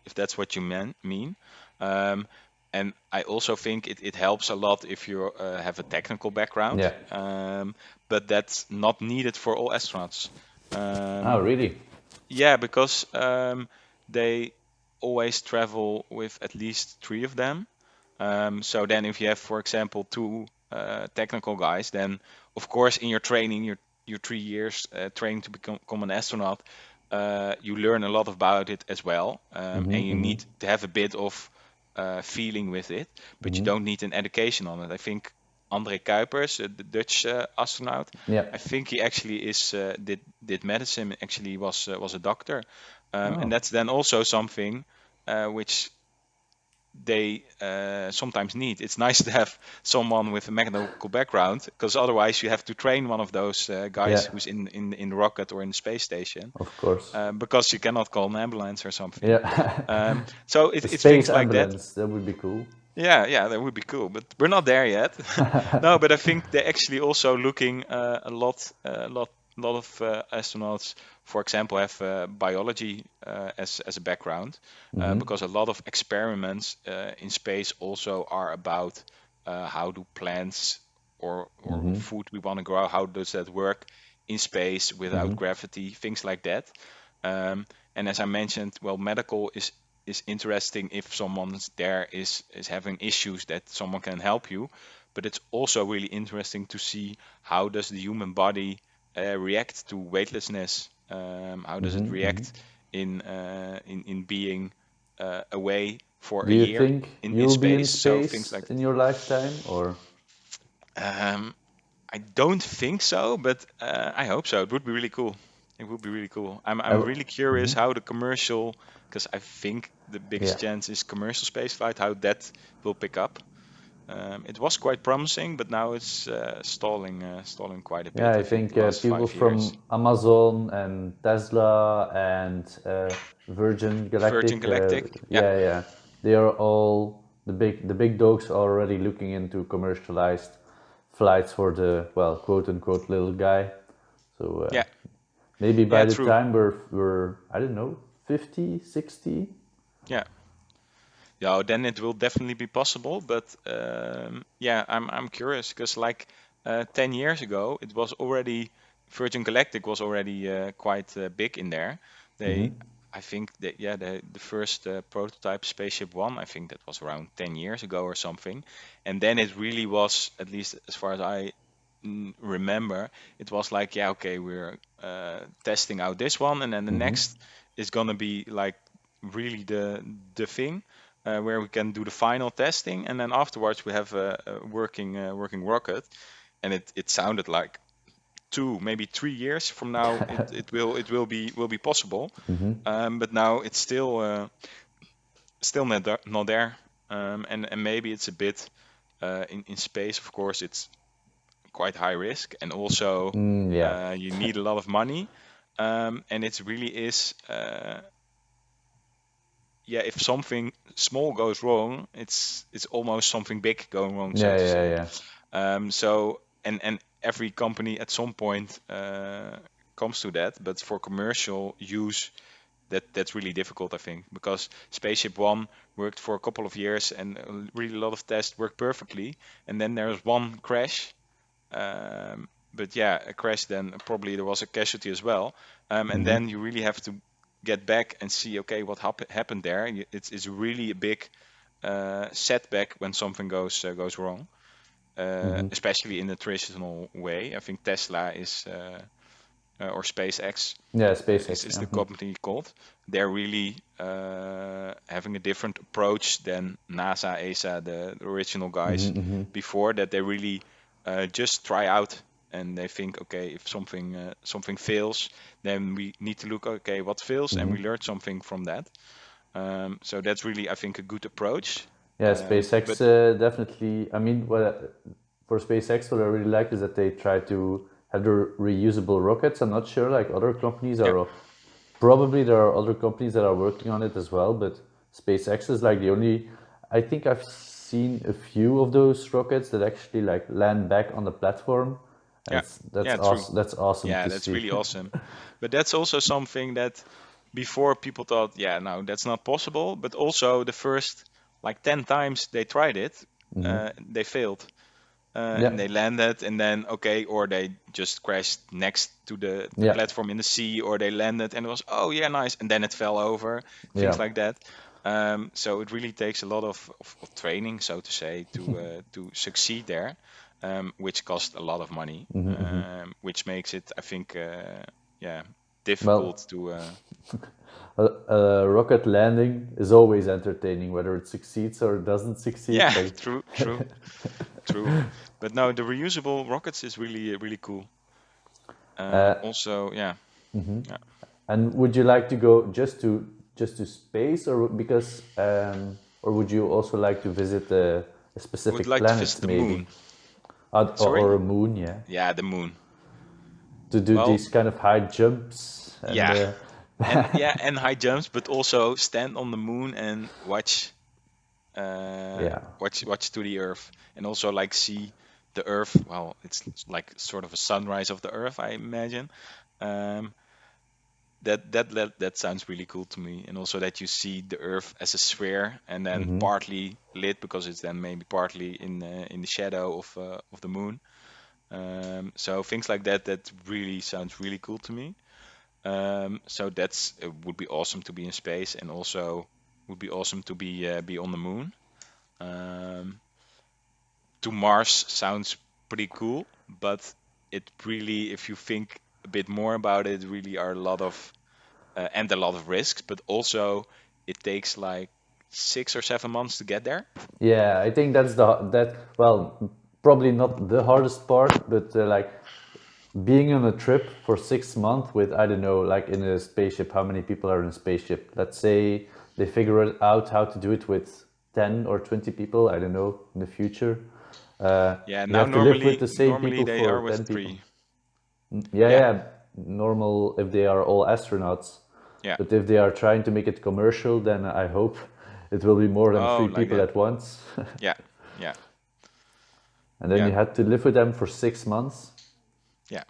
if that's what you mean. Um, and I also think it helps a lot if you have a technical background, Yeah. but that's not needed for all astronauts. Oh, Um, really? yeah, because they always travel with at least three of them. So then, if you have, for example, two technical guys, then of course in your training, your 3 years training to become an astronaut, you learn a lot about it as well, Hmm. and you Hmm. need to have a bit of feeling with it, but you Hmm. don't need an education on it. I think André Kuipers, the Dutch astronaut, Yeah. I think he actually did medicine. Actually, was a doctor, and Oh, that's then also something which they sometimes need. It's nice to have someone with a medical background, because otherwise you have to train one of those guys yeah. who's in the rocket or in the space station, Of course. because you cannot call an ambulance or something. Yeah. So A it's space things like that. ambulance. That would be cool. Yeah, yeah, that would be cool, but we're not there yet. No, but I think they're actually also looking lot of astronauts, for example, have biology as a background, Hmm. because a lot of experiments in space also are about how do plants or Hmm. food we want to grow, how does that work in space without Hmm. gravity, things like that. Um, and as I mentioned, well, medical is interesting if someone's there is having issues that someone can help you, but it's also really interesting to see how does the human body react to weightlessness. How does it Hmm. Hmm. react in being away for a Do you year think in you'll be in space? So things space like in your lifetime, or? that. I don't think so, but I hope so. It would be really cool. It would be really cool. I'm really curious Mhm. how the commercial, because I think the Yeah. biggest chance is commercial spaceflight, how that will pick up. It was quite promising, but now it's stalling quite a Yeah, bit. I I think think the last people 5 years. from Amazon and Tesla and Virgin Virgin Galactic, Galactic, yeah, yeah, they are all the big dogs are already looking into commercialized flights for the, well, quote unquote little guy. So Yeah, maybe by yeah, the true. time we're I don't know, 50, 60. Yeah. Yeah, then it will definitely be possible. But yeah, I'm curious because like 10 years ago, it was already Virgin Galactic was already quite big in there. They, I think that yeah, the first prototype Spaceship One, I think that was around 10 years ago or something, and then it really was, at least as far as I remember, it was like yeah, okay, we're testing out this one, and then the next is gonna be like really the thing where we can do the final testing, and then afterwards we have a working rocket, and it sounded like 2 maybe 3 years from now it will be possible, but now it's still not there, and maybe it's a bit in space. Of course, it's quite high risk, and also Yeah. you need a lot of money, and it really is. Yeah, if something small goes wrong, it's almost something big going wrong, so Yeah, to yeah, say. yeah. So and every company at some point comes to that, but for commercial use, that's really difficult, I think, because Spaceship One worked for a couple of years, and really a lot of tests worked perfectly, and then there's one crash. But yeah, a crash, then probably there was a casualty as well. And then you really have to get back and see, okay, what happened there. It's really a big setback when something goes wrong, especially in the traditional way. I think Tesla is or SpaceX Yeah, is SpaceX. the Yeah. company called. They're really having a different approach than NASA, ESA, the original guys before that. They really just try out, and they think, okay, if something fails, then we need to look, okay, what fails, and we learn something from that. So that's really, I think, a good approach. Yeah, SpaceX But definitely. I mean, for SpaceX, what I really like is that they try to have the reusable rockets. I'm not sure, like other companies yeah, are. Probably there are other companies that are working on it as well, but SpaceX is like the only. I think I've seen a few of those rockets that actually like land back on the platform. yeah, That's yeah, true. awesome. That's awesome Yeah, to that's see. really awesome. But that's also something that before people thought, yeah, no, that's not possible. But also the first like 10 times they tried it, they failed. Yeah, And they landed, and then okay, or they just crashed next to the yeah, platform in the sea, or they landed and it was, oh yeah, nice, and then it fell over, yeah. things like that. So it really takes a lot of training, so to say, to succeed there, which cost a lot of money, which makes it, I think, yeah, Well, difficult to. a rocket landing is always entertaining, whether it succeeds or doesn't succeed. Yeah, Like, true. But no, the reusable rockets is really cool. Also, yeah. Yeah. and would you like to go just to space, or because or would you also like to visit a I would specific like to visit planet, the maybe, moon. or Sorry? a moon? Yeah, Yeah, the moon. to do Well, these kind of high jumps and yeah. And yeah, and high jumps, but also stand on the moon and yeah. watch to the earth, and also like see the earth. Well, it's like sort of a sunrise of the earth, I imagine. Um, that sounds really cool to me, and also that you see the earth as a sphere and then partly lit because it's then maybe partly in the shadow of the moon. So things like that really sounds really cool to me. So that's it would be awesome to be in space, and also would be awesome to be on the moon. Um, to Mars sounds pretty cool, but it really, if you think a bit more about it, really are a lot of and a lot of risks, but also it takes like 6 or 7 months to get there. Yeah, I think that's that. Well, probably not the hardest part, but like being on a trip for 6 months with, I don't know, like in a spaceship, how many people are in a spaceship? Let's say they figure it out how to do it with 10 or 20 people, I don't know, in the future. Yeah, You now have to live with the same normally people they for are with 10 people. three. Yeah, Yeah, yeah, normal if they are all astronauts. yeah. But if they are trying to make it commercial, then I hope it will be more than Oh, three like people that. at once. Yeah, yeah, And then yeah, you had to live with them for 6 months. yeah.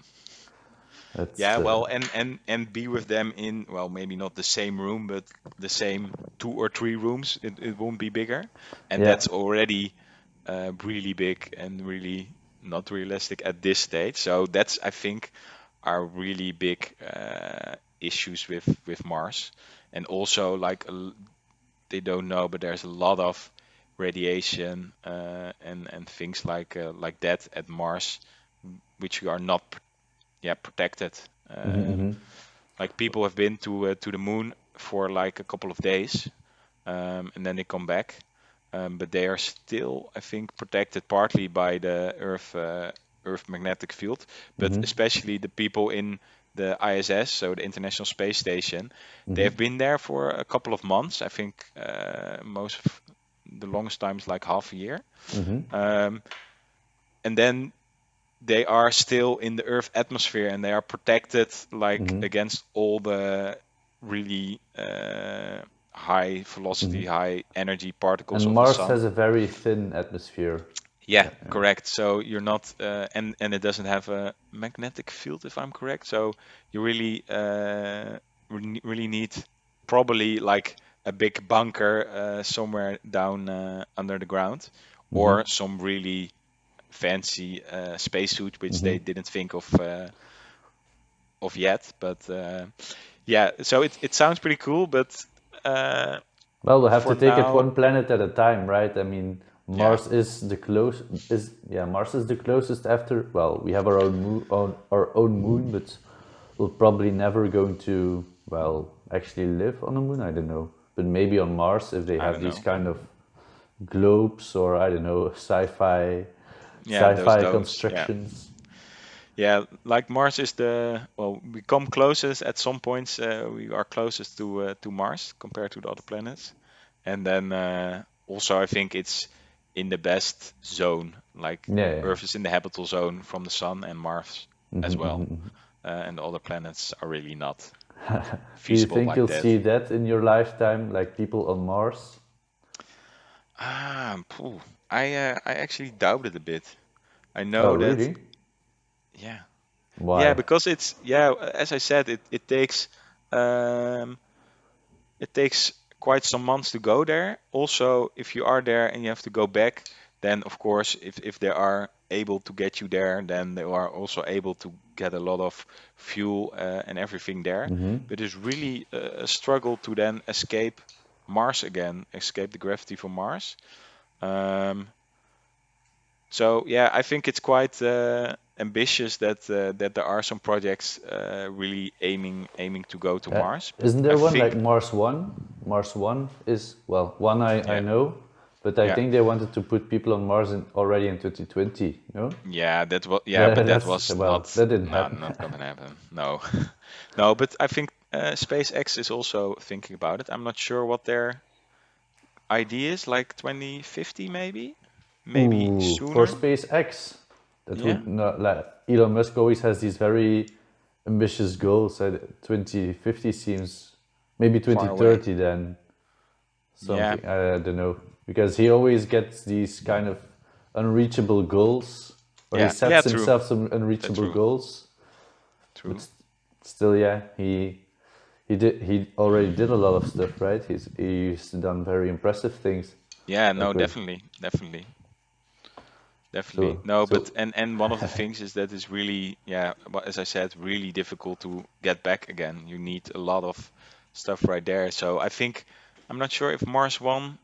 That's Yeah, well, and be with them in, well, maybe not the same room, but the same 2 or 3 rooms. It won't be bigger, and yeah. that's already really big and really not realistic at this stage. So that's, I think, are really big issues with Mars, and also like they don't know, but there's a lot of radiation and things like that at Mars, which we are not yeah protected. Hmm. Like people have been to the moon for like a couple of days, and then they come back, but they are still, I think, protected partly by the Earth magnetic field, but Hmm. especially the people in the ISS, so the International Space Station, they Hmm. have been there for a couple of months. I think most of the longest time is like half a year, Hmm. um, and then they are still in the Earth atmosphere and they are protected like Hmm. against all the really high velocity, Hmm. high energy particles And of the Mars sun. has a very thin atmosphere. Yeah, Yeah, yeah. correct. So you're not, and it doesn't have a magnetic field, if I'm correct. So you really, really need probably like a big bunker somewhere down under the ground, Hmm. or some really fancy spacesuit, which Hmm. they didn't think of yet. But yeah, so it sounds pretty cool, but uh, Well, we'll have for to take it now, one planet at a time, right? I mean, yeah, Mars is the close is yeah, Mars is the closest after. Well, we have our own our own moon, but we'll probably never going to well actually live on a moon. I don't know, but maybe on Mars if they I have don't these know. kind of globes or I don't know sci-fi Yeah, those sci-fi domes. Yeah, constructions. yeah. Like Mars is the, well, we come closest at some points. We are closest to Mars compared to the other planets, and then also I think it's in the best zone. Like Yeah, yeah. Earth is in the habitable zone from the sun, and Mars as well. Hmm. And the other planets are really not Do you feasible think like you'll that. see that in your lifetime, like people on Mars? Phew. I actually doubt it a bit. I Oh, know that, really? yeah, yeah, Why? because it's, yeah, as I said, um it takes quite some months to go there. Also, if you are there and you have to go back, then of course, if they are able to get you there, then they are also able to get a lot of fuel and everything there. Hmm. But it's really a struggle to then escape Mars again, escape the gravity from Mars. Um, so yeah, I think it's quite ambitious that there are some projects really aiming to go to Mars. But Isn't I there one like think, Mars One? Mars One is well, one I yeah, know, but I yeah, think they wanted to put people on Mars already in 2020. No, yeah, that was, yeah, but that that's was well, not, that didn't no, happen. not gonna happen. No, no. But I think SpaceX is also thinking about it. I'm not sure what their idea is, like 2050 maybe, maybe Ooh, for sooner. SpaceX, that Yeah, would not like Elon Musk always has these very ambitious goals. 2050 seems maybe far away. 2030 then. Yeah, Something I don't know because he always gets these kind of unreachable goals, or he yeah, yeah. sets True. himself some That's unreachable true. goals. But True. still, yeah, he already did a lot of stuff, right? He's done very impressive things, Yeah, like no, with definitely, definitely. Definitely. so No, so. but and one of the things is that it's really, yeah, as I said, really difficult to get back again. You need a lot of stuff right there. So I think, I'm not sure if Mars One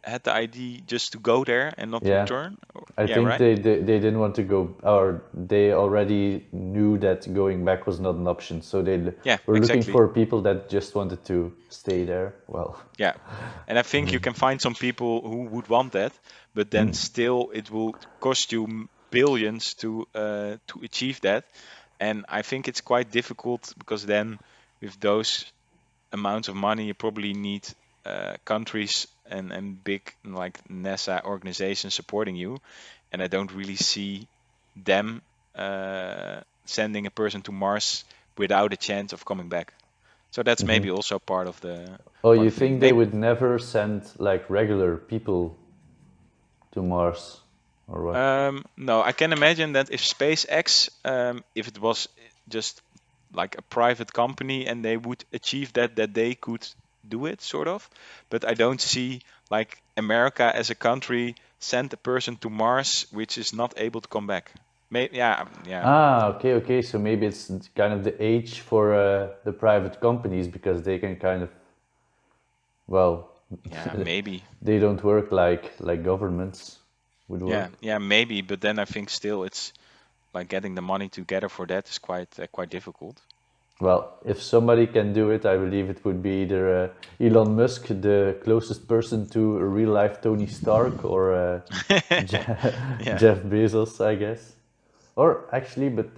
had the idea just to go there and not Yeah, return. I Yeah, think right? they didn't want to go, or they already knew that going back was not an option. So Yeah, were looking exactly. for people that just wanted to stay there. Well, Yeah. And I think you can find some people who would want that, but then still it will cost you billions to achieve that. And I think it's quite difficult because then with those amounts of money, you probably need countries and big like NASA organizations supporting you. And I don't really see them sending a person to Mars without a chance of coming back. So that's maybe also oh, part you of the thing. think they Maybe, would never send like regular people to Mars, or what? no, I can imagine that if SpaceX, if it was just like a private company and they would achieve that they could do it sort of. But I don't see like America as a country send a person to Mars which is not able to come back. Yeah, yeah, Ah, okay, okay. So maybe it's kind of the age for the private companies because they can kind of, well, yeah, maybe. they don't work like governments would Yeah, work. yeah, maybe. But then I think still it's like getting the money together for that is quite difficult. Well, if somebody can do it, I believe it would be either Elon Musk, the closest person to a real life Tony Stark, or Yeah. Jeff Bezos, I guess. Or actually, but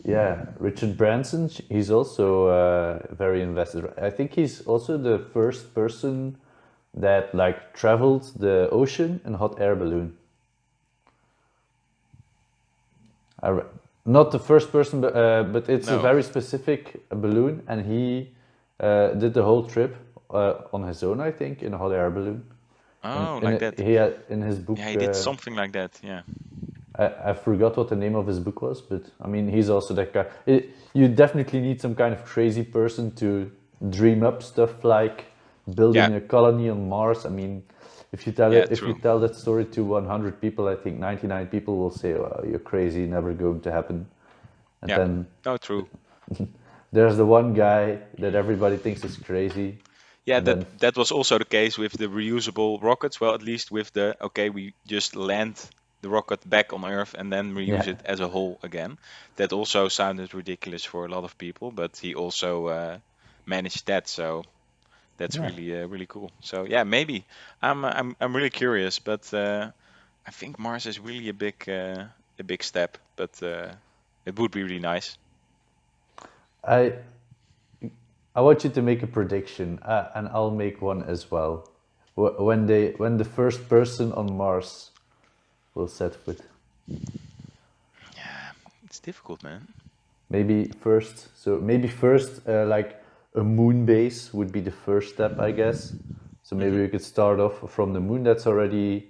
yeah, Richard Branson, he's also very invested. I think he's also the first person that like traveled the ocean in a hot air balloon. I, re- Not the first person, but it's a No. very specific balloon, and he did the whole trip on his own, I think, in a hot air balloon. Oh, like that. He had in his Yeah, book. he did something like that. Yeah. I forgot what the name of his book was, but I mean, he's also that guy. You definitely need some kind of crazy person to dream up stuff like Yeah. building a colony on Mars. I mean, Yeah, if you true. tell that story to 100 people, I think 99 people will say, "Oh, you're crazy, never going to happen." And Yeah. then No, true. there's the one guy that everybody thinks is crazy, Yeah, and then that was also the case with the reusable rockets. Well, at least with the okay, we just land the rocket back on Earth and then reuse yeah, it as a whole again. That also sounded ridiculous for a lot of people, but he also managed that. So that's yeah. really cool. So yeah, maybe I'm really curious, but I think Mars is really a big step, but it would be really nice. I I want you to make a prediction, and I'll make one as well. When the first person on Mars will set foot, Yeah, it's difficult, man. maybe first. So maybe first, like a moon base would be the first step, I guess. So maybe Hmm. we could start off from the moon. That's already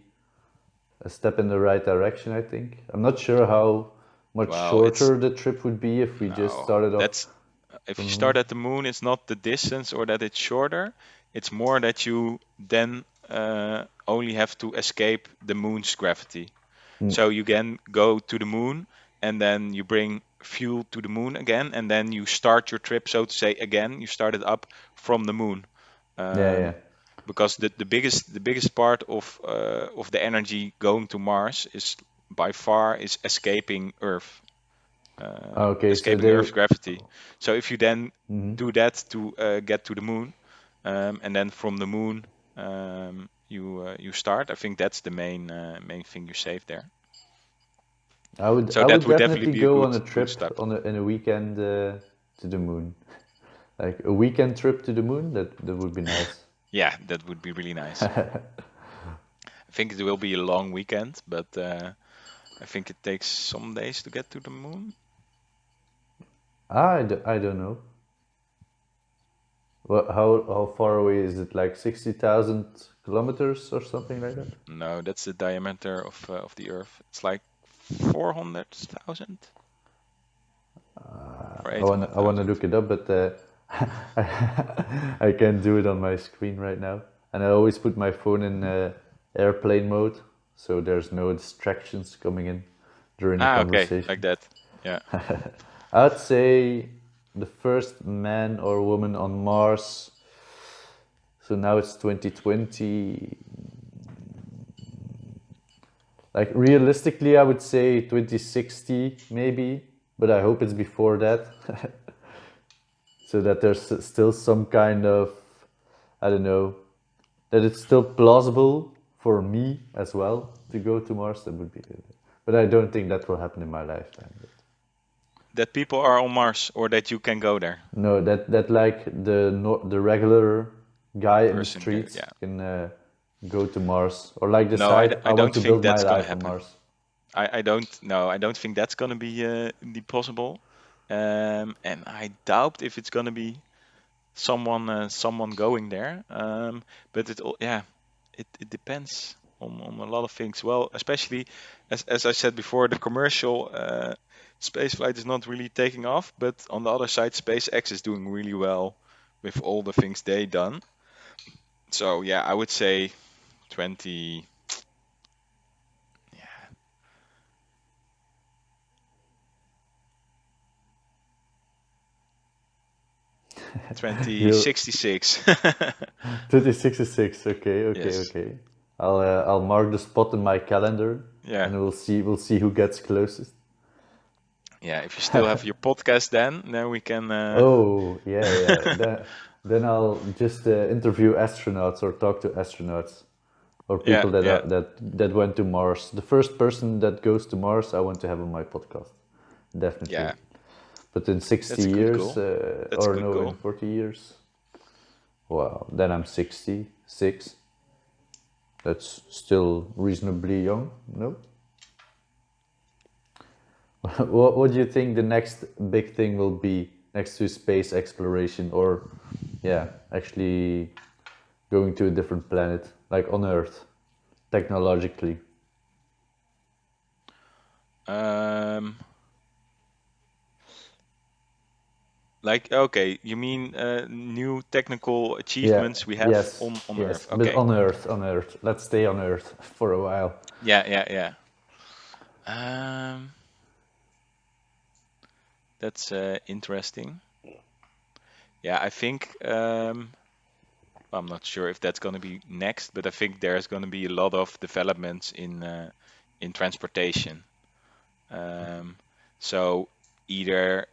a step in the right direction, I think. I'm not sure how much Well, it's shorter the trip would be if we just no, started off that's if from you the moon. start at the moon, it's not the distance or that it's shorter. It's more that you then only have to escape the moon's gravity. Mm. So you can go to the moon and then you bring fuel to the moon again, and then you start your trip, so to say, again. You start it up from the moon. Yeah, yeah. Um, because the biggest part of the energy going to Mars is by far is escaping Earth, Okay, so escaping they. Earth's gravity. So if you then Mhm. do that to get to the moon, and then from the moon you start, I think that's the main thing you save there. So I that would would definitely definitely be a go on a good trip step. on in a weekend to the moon. Like a weekend trip to the moon. That would be nice. Yeah, that would be really nice. I think it will be a long weekend, but I think it takes some days to get to the moon. I don't know. How far away is it? Like 60,000 kilometers or something like that? No, that's the diameter of the Earth. It's like 400,000 or I wanna 800,000. look it up, but I can't do it on my screen right now. And I always put my phone in airplane mode, so there's no distractions coming in during the Ah, okay, like conversation. that. Yeah. I'd say the first man or woman on Mars. So now it's 2020. Like realistically, I would say 2060 maybe, but I hope it's before that, so that there's still some kind of, I don't know, that it's still plausible for me as well to go to Mars. That would be, but I don't think that will happen in my lifetime. That people are on Mars or that you can go there. No, that like the regular guy in the Person go. streets Yeah. can go to Mars or like No, decide I I want don't to think build my that's gonna life on happen. Mars. I don't no, I don't think that's gonna be possible. And I doubt if it's gonna be someone going there. But it all yeah, it depends. on a lot of things. Well, especially as I said before, the commercial space flight is not really taking off, but on the other side, SpaceX is doing really well with all the things they done. So yeah, I would say 20, yeah, You 2066. 2066. Okay, okay, Yes. okay. I'll mark the spot in my calendar, Yeah. and we'll see who gets closest. Yeah. If you still have your podcast, then we can. Oh, yeah, yeah. Then I'll just interview astronauts or talk to astronauts or Yeah. people that Yeah. that went to Mars. The first person that goes to Mars, I want to have on my podcast, definitely. Yeah. But in 60 That's a good years, goal. That's a or good no, in goal. 40 years, wow, then I'm 66. That's still reasonably young, no? What do you think the next big thing will be next to space exploration, or yeah, actually going to a different planet, like on Earth, technologically? Um. Like, okay, you mean new technical Yeah, achievements we have yes, on yes, Earth? but Okay. On Earth. Let's stay on Earth for a while. Yeah, yeah, yeah. Um, that's interesting. Yeah, I think I'm not sure if that's going to be next, but I think there's going to be a lot of developments in transportation. Um, so either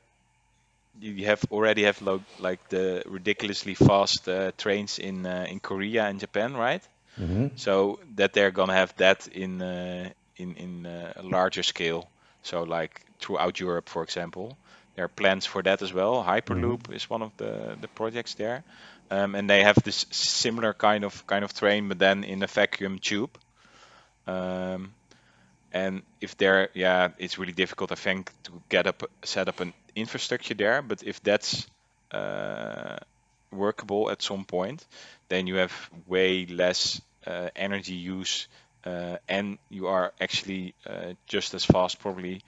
you have already have like the ridiculously fast trains in Korea and Japan, right? Mm-hmm. So that they're gonna have that in a larger scale. So like throughout Europe, for example, there are plans for that as well. Mm-hmm. Hyperloop is one of the projects there, and they have this similar kind of train, but then in a vacuum tube. Um, and if they're, yeah, it's really difficult, I think, to set up an infrastructure there. But if that's uh, workable at some point, then you have way less energy use, and you are actually just as fast, probably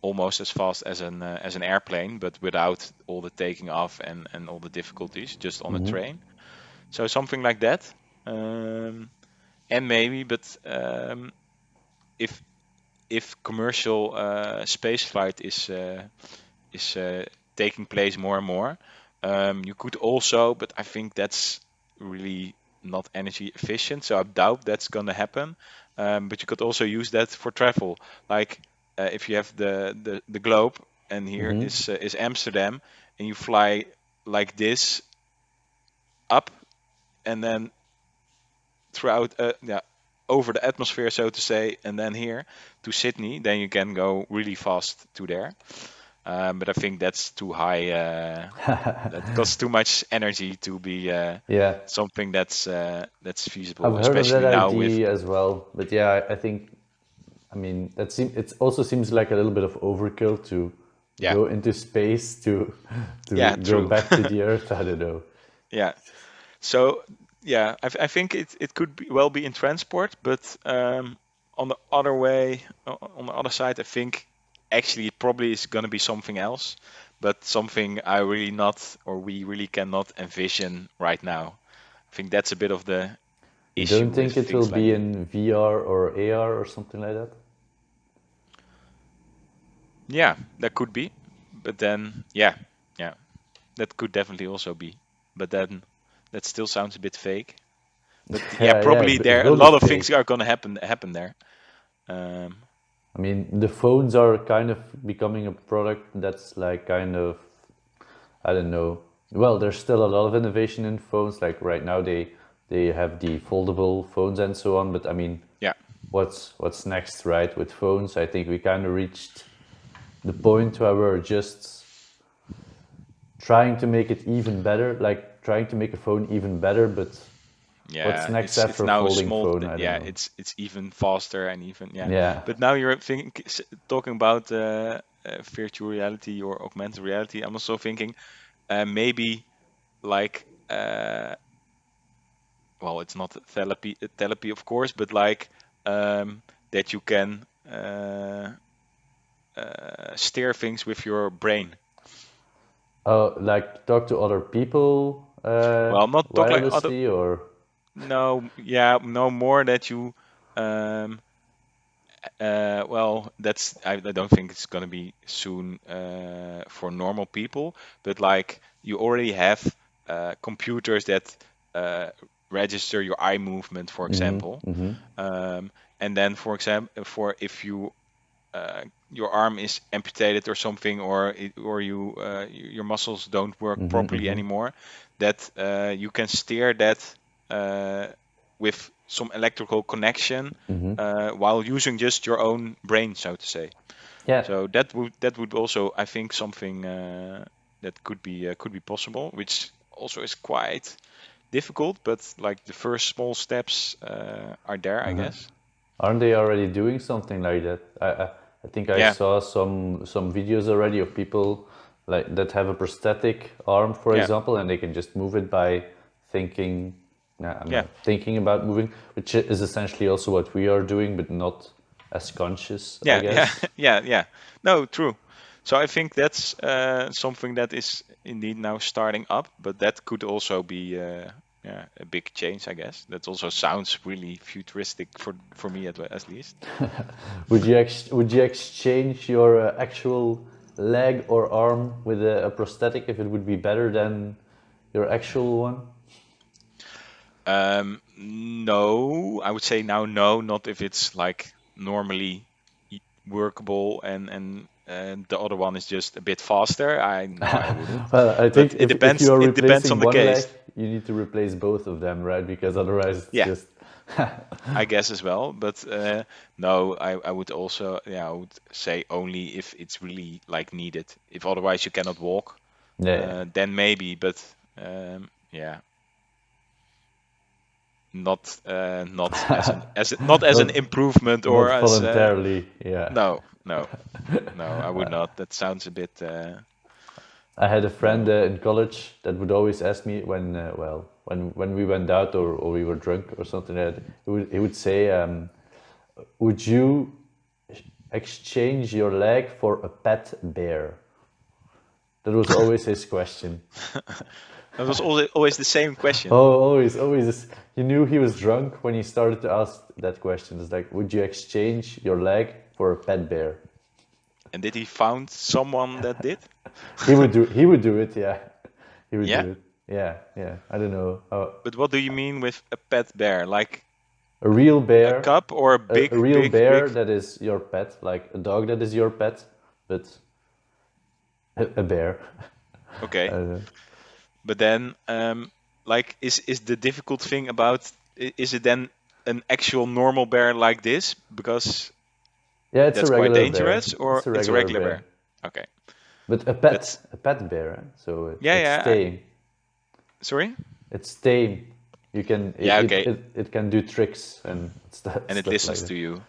almost as fast as an airplane, but without all the taking off and all the difficulties, just on a Mm-hmm. train. So something like that. And maybe, but if commercial space flight is taking place more and more, you could also, but I think that's really not energy efficient, so I doubt that's going to happen. But you could also use that for travel, like if you have the globe, and here Mm-hmm. is Amsterdam, and you fly like this up, and then throughout, yeah, over the atmosphere, so to say, and then here to Sydney, then you can go really fast to there. But I think that's too high. That costs too much energy to be Yeah, something that's feasible, I've heard of that especially now with, idea as well. But yeah, I think, I mean, it also seems like a little bit of overkill to yeah, go into space to yeah, go true, back to the Earth. I don't know. yeah. So yeah, I think it could well be in transport, but on the other way, on the other side, I think actually it probably is going to be something else, but something I really not, or we really cannot envision right now. I think that's a bit of the You issue don't with think it will things like be that. in VR or AR or something like that? Yeah, that could be, but then yeah, yeah, that could definitely also be, but then that still sounds a bit fake. But yeah, Yeah, yeah, probably it there a will be lot of things fake. are going to happen there. Um, I mean, the phones are kind of becoming a product that's like kind of, I don't know. Well, there's still a lot of innovation in phones. Like right now, they have the foldable phones and so on. But I mean, yeah, what's next, right? With phones, I think we kind of reached the point where we're just trying to make it even better, like trying to make a phone even better. But what's yeah, next it's after a now a folding small, phone? I don't yeah, know. it's even faster and even, yeah. Yeah, But now you're talking about virtual reality or augmented reality. I'm also thinking maybe like well, it's not telepy of course, but like that you can steer things with your brain. Like talk to other people Well, not talk like other. wirelessly, or No, yeah, no more that you. Um, well, I don't think it's gonna be soon for normal people, but like you already have computers that uh, register your eye movement, for example. mm-hmm. Um, and then, for example, for if your arm is amputated or something, or your muscles don't work Mm-hmm, properly mm-hmm, anymore, that you can steer that uh, with some electrical connection mm-hmm. while using just your own brain, so to say. Yeah. So that would also, I think, something that could be possible, which also is quite difficult, but like the first small steps are there, I Uh-huh. guess. Aren't they already doing something like that? I think I Yeah, saw some videos already of people like that have a prosthetic arm, for yeah, example, and they can just move it by thinking. Nah, I'm yeah. not thinking about moving, which is essentially also what we are doing, but not as conscious, I Yeah, yeah, guess. yeah. No, true. So I think that's something that is indeed now starting up, but that could also be yeah, a big change, I guess. That also sounds really futuristic for me at least. Would you exchange your actual leg or arm with a prosthetic if it would be better than your actual one? No, I would say now no, not if it's like normally workable and the other one is just a bit faster. I wouldn't. Well, I But think it if depends. you are It depends on replacing the one leg, case. you need to replace both of them, right? Because otherwise it's Yeah, just I guess as well. But no, I would also, yeah, I would say only if it's really like needed. If otherwise you cannot walk, yeah, then maybe. But yeah, not not as an not improvement not or as voluntarily. Yeah, no, no, no. I would not. That sounds a bit I had a friend no. in college that would always ask me when well when we went out or we were drunk or something like that. He would say, "Would you exchange your leg for a pet bear?" That was always his question. That was always the same question. Oh, always. You knew he was drunk when he started to ask that question. It's like, would you exchange your leg for a pet bear? And did he found someone that did? He would do. He would do it. Yeah, he would Yeah. do it. Yeah, yeah. I don't know. But what do you mean with a pet bear? Like A real a bear, cub or a a big, real big, bear big? that is your pet, like a dog that is your pet, but a bear. I Okay. don't know. But then, like, is the difficult thing about is it then an actual normal bear like this? Because Yeah, it's a that's quite regular bear. dangerous, It's or a it's a regular regular bear, bear? Okay. but That's a pet bear. So yeah, it's yeah. tame. Sorry? It's tame. You can Yeah, okay. it can do tricks and stuff And it stuff like listens that. to you.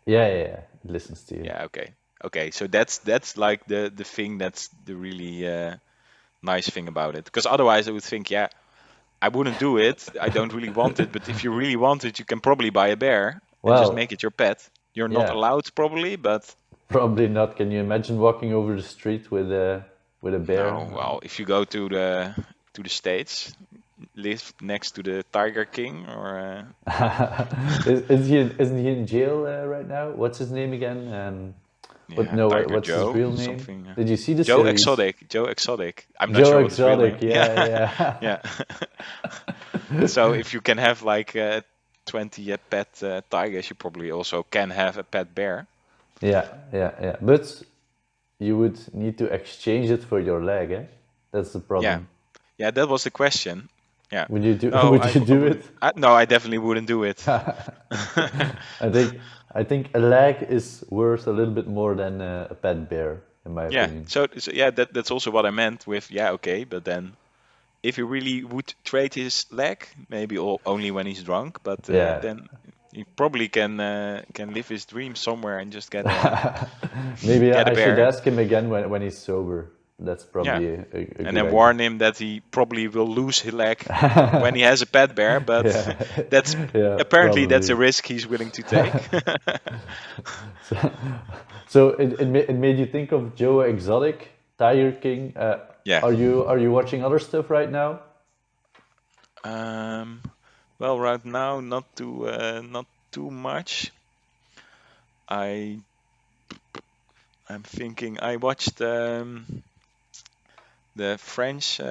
Yeah, yeah, yeah. It listens to you. Yeah, okay. Okay, so that's like the thing that's the really nice thing about it. Because otherwise I would think, yeah, I wouldn't do it. I don't really want it, but if you really want it, you can probably buy a bear and just Well, make it your pet. You're not yeah, allowed probably, but probably not. Can you imagine walking over the street with a bear? no, well, if you go to the States, live next to the Tiger King or Isn't he in jail right now? What's his name again? What yeah, no? Tiger What's his Joe, real name? something. Did you see the Joe series? Exotic, Joe Exotic. I'm not Joe sure what his real Exotic. name. Yeah, Yeah, yeah, yeah. So if you can have like 20 pet tigers, you probably also can have a pet bear. yeah, yeah, yeah. But you would need to exchange it for your leg, eh? That's the Yeah, problem. yeah, that was the question. Yeah. Would you do? No, Would I, you w- I do wouldn't. it? No, I definitely wouldn't do it. I think I think a leg is worth a little bit more than a pet bear, in my Yeah. opinion. So yeah, that's also what I meant with yeah, okay, but then if he really would trade his leg, maybe only when he's drunk, but Yeah. then he probably can live his dream somewhere and just get a Maybe get a I should bear. ask him again when he's sober. That's Yeah. probably a And good then idea. warn him that he probably will lose his leg when he has a pet bear, but Yeah, that's yeah, apparently that's a probably. risk he's willing to take. So, so it made you think of Joe Exotic, Tiger King. Yeah. Are you watching other stuff right now? Um, well, right now, not too much. I I'm thinking I watched the French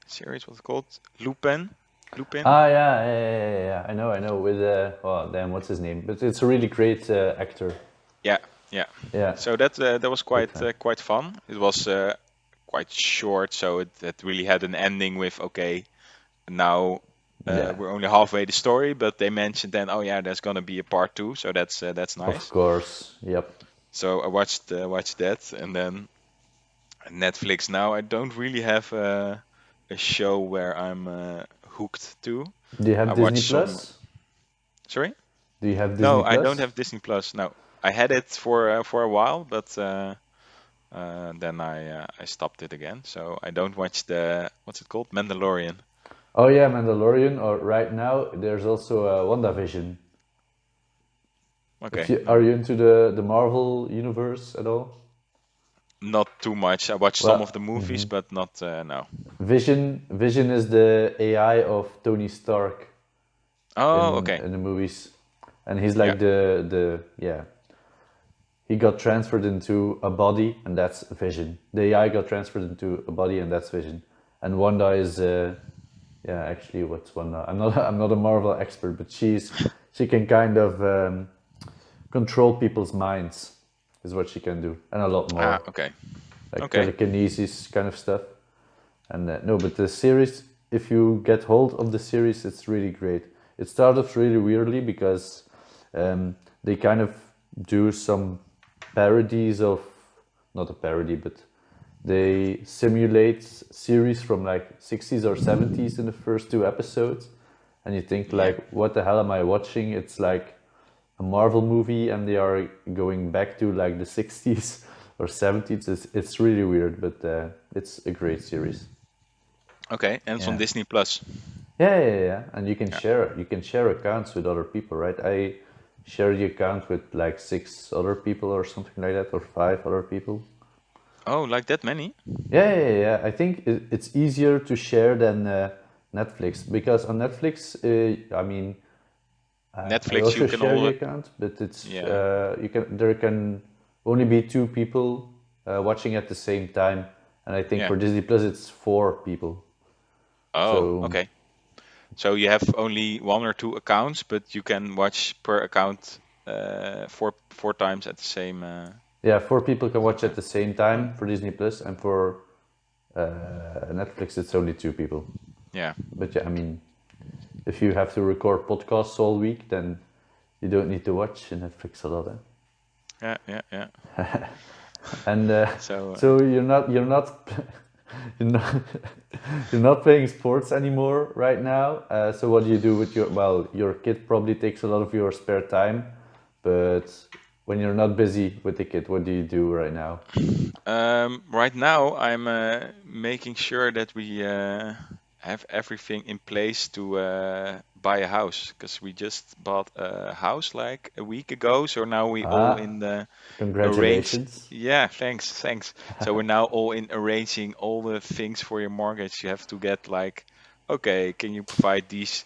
series. What's it called? Lupin. Lupin. Ah, yeah, yeah. I know. With oh damn, what's his name? But it's a really great actor. Yeah, yeah. Yeah, So that was big quite fan. quite fun. It was quite short, so it really had an ending with okay, now Yeah, we're only halfway the story, but they mentioned then, oh yeah, there's gonna be a part two, so that's of nice. course. Yep. So I watched that, and then Netflix. Now I don't really have a show where I'm hooked to. Do you I have Disney watch some. Plus? Sorry? Do you have No, Disney I don't Plus? have Disney Plus. No, I had it for a while, but then I stopped it again. So I don't watch the what's it called, Mandalorian. Oh yeah, Mandalorian. Or right now, there's also WandaVision. If Okay, you are no, you into the Marvel universe at all? not too much. I watched some of Well, the movies, but not no. Vision is the AI of Tony Stark Oh, okay. in the movies, and he's Yeah. like the yeah. He got transferred into a body, and that's Vision. The AI got transferred into a body, and that's Vision. And Wanda is yeah, actually, what's Wanda? I'm not a Marvel expert, but she can kind of control people's minds, is what she can do, and a lot Ah, more, okay. like Okay. telekinesis kind of stuff. And no, but the series, if you get hold of the series, it's really great. It started off really weirdly because they kind of do some parodies of, not a parody, but they simulate series from like 60s or 70s in the first two episodes. And you think Yeah. like, what the hell am I watching? It's like a Marvel movie and they are going back to like the 60s or 70s. It's really weird, but it's a great series. Okay. And it's on Yeah. Disney Plus. Yeah. And Yeah. you can share accounts with other people, right? I share the account with like six other people or something like that, or five other people. Oh, like that many? Yeah. I think it's easier to share than Netflix because on Netflix, I mean, I Netflix, you also can share the all. account, but it's Yeah. you can there can only be two people watching at the same time, and I think Yeah. for Disney Plus it's four people. Oh, So okay. So you have only one or two accounts, but you can watch per account four times at the same yeah, four people can watch at time. the same Oh, time for Disney Plus, and for Netflix it's only two people. yeah. But yeah, I mean, if you have to record podcasts all week, then you don't need to watch Netflix a lot. Yeah. And So so you're not you're not playing sports anymore right now. So what do you do with your well, your kid probably takes a lot of your spare time, but when you're not busy with the kid, what do you do right now? right now, I'm making sure that we have everything in place to buy a house because we just bought a house like a week ago. So now we all Ah, in the arrange. congratulations. Yeah, thanks. So we're now all in arranging all the things for your mortgage. You have to get like, okay, can you provide these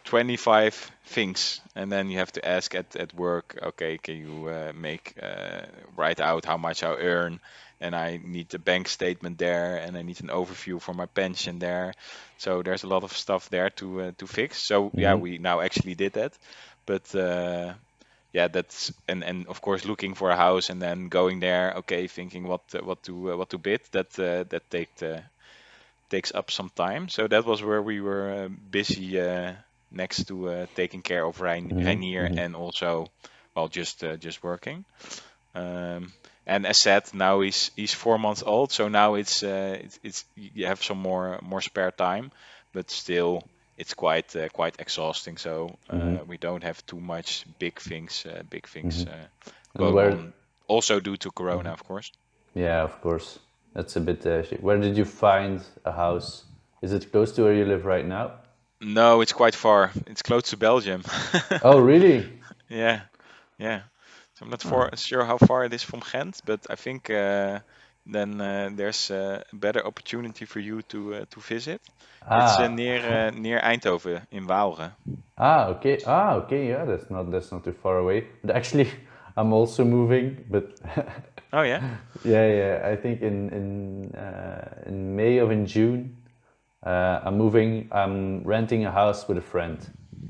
25 things, and then you have to ask at work, okay, can you make write out how much I earn, and I need the bank statement there, and I need an overview for my pension there. So there's a lot of stuff there to fix. So yeah, we now actually did that, but yeah, that's and of course looking for a house and then going there, okay, thinking what to bid. That takes up some time. So that was where we were busy next to taking care of Rainier and also, well, just working. Um, and as said, now he's 4 months old, so now it's you have some more spare time, but still it's quite exhausting. So we don't have too much big things And going where? on. Also due to Corona, of course. Yeah, of course. That's a bit. Where did you find a house? Is it close to where you live right now? No, it's quite far. It's close to Belgium. Oh, really? Yeah, yeah. So I'm not Oh. sure how far it is from Ghent, but I think then there's a better opportunity for you to visit. It's Ah, near Eindhoven in Waalre. okay. Okay. Yeah, that's not too far away. But actually, I'm also moving. But Oh yeah? yeah, yeah. I think in May or in June, I'm moving. I'm renting a house with a friend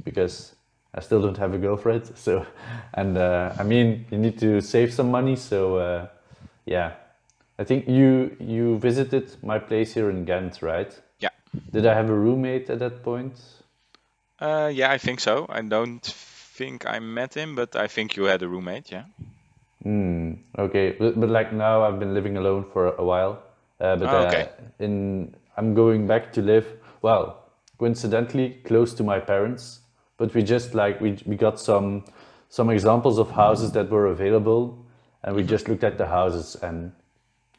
because I still don't have a girlfriend. So, and I mean, you need to save some money. So, yeah. I think you visited my place here in Ghent, right? Yeah. Did I have a roommate at that point? Yeah, I think so. I don't think I met him, but I think you had a roommate, yeah. Okay, but like now I've been living alone for a while, but Oh, okay. in I'm going back to live. Well, coincidentally, close to my parents. But we just like we got some examples of houses that were available, and we Hmm. just looked at the houses, and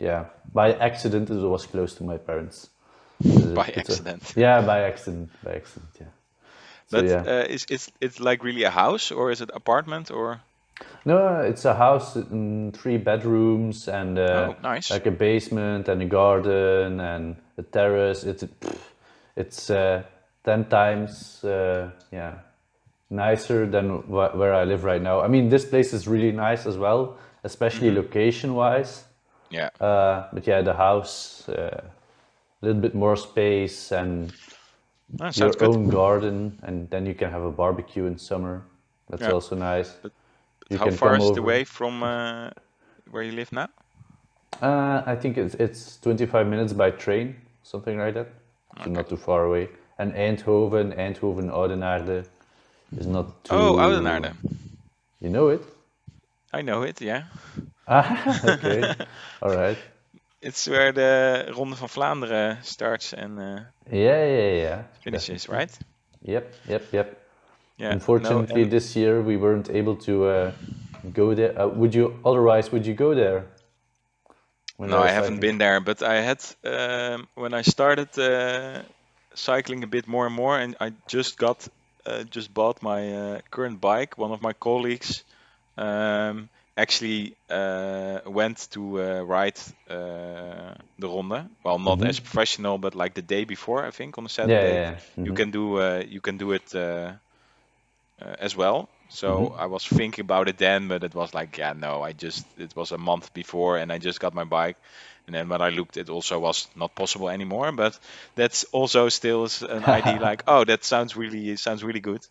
yeah, by accident it was close to my parents. By It's a accident. yeah, by accident, yeah. So But yeah, is it's like really a house or is it apartment or? no, it's a house in 3 bedrooms and Oh, nice. like a basement and a garden and a terrace. It's 10 times yeah nicer than where I live right now. I mean, this place is really nice as well, especially Hmm. location wise. Yeah. But yeah, the house a little bit more space and That sounds your good. own garden, and then you can have a barbecue in summer. That's Yeah. also nice. But You how can far come is it over. away from where you live now? I think it's 25 minutes by train, something like that. So Okay. not too far away. And Eindhoven, Oudenaarde is not Oh, too. Oudenaarde. You know it? I know it, yeah. Ah, okay, all right. It's where the Ronde van Vlaanderen starts and Yeah, yeah, yeah, finishes, definitely. right? Yep. Yeah. No, Unfortunately, and this year we weren't able to go there. Would you go there when no, there I is haven't cycling? been there, but I had when I started cycling a bit more and more, and I just bought my current bike. One of my colleagues actually went to ride the Ronde. Well, not as professional, but like the day before, I think on a Yeah, Saturday. yeah, yeah. You can do it as well. So I was thinking about it then, but it was like, yeah, no, it was a month before and I just got my bike. And then when I looked, it also was not possible anymore. But that's also still is an idea like, oh, that sounds really good.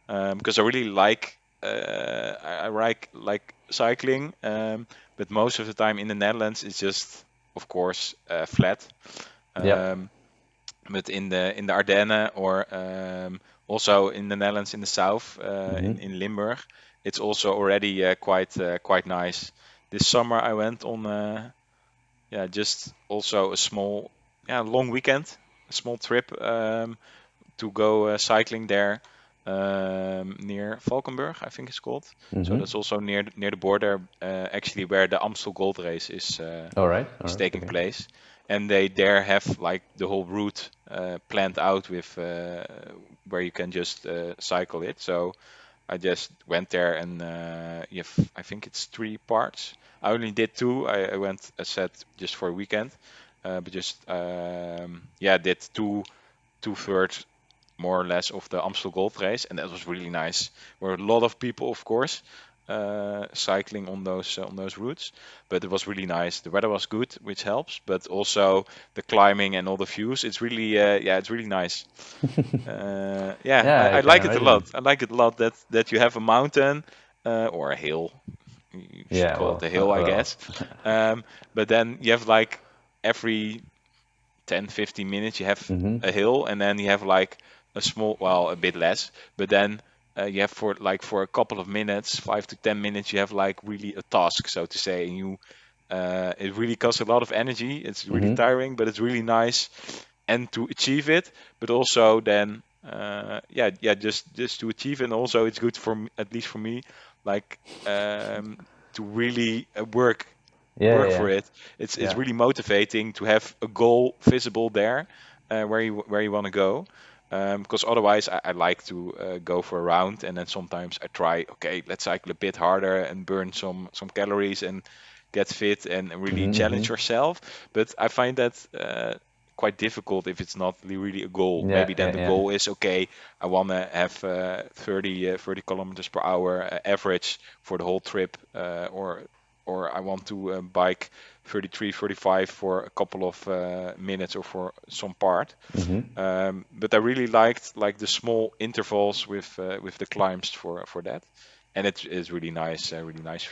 Because I really I like cycling. But most of the time in the Netherlands, it's just, of course, flat. Yep. Um, but in the Ardennen or also in the Netherlands in the south in Limburg, it's also already quite nice. This summer I went on just also a small long weekend, a small trip to go cycling there near Valkenburg, I think it's called. So that's also near the border, actually where the Amstel Gold Race All right. All is right. taking Okay. place, and they there have like the whole route planned out with where you can just cycle it. So I just went there and I think it's 3 parts. I only did two. I went, as said, just for a weekend, but just did two thirds more or less of the Amstel Gold Race, and that was really nice. There were a lot of people, of course, cycling on those routes, but it was really nice. The weather was good, which helps, but also the climbing and all the views. It's really nice. Yeah, I I can like it a imagine. lot. I like it a lot that you have a mountain or a hill. You should Yeah. call it Well. a hill, I Well. guess. But then you have like every 10-15 minutes you have a hill, and then you have like a small, well, a bit less, but then you have for a couple of minutes, 5 to 10 minutes, you have like really a task, so to say, and you it really costs a lot of energy. It's really tiring, but it's really nice, and to achieve it, but also then just to achieve it, and also it's good for at least for me, like to really work Yeah, work yeah, for it. It's yeah. really motivating to have a goal visible there, where you want to go. Because otherwise, I like to go for a round, and then sometimes I try. Okay, let's cycle a bit harder and burn some calories and get fit and really challenge yourself. But I find that quite difficult if it's not really a goal. Yeah, Maybe then yeah, the yeah. goal is okay. I want to have 30 kilometers per hour average for the whole trip, or I want to bike 33, 35 for a couple of minutes or for some part. But I really liked like the small intervals with the climbs for that, and it is really nice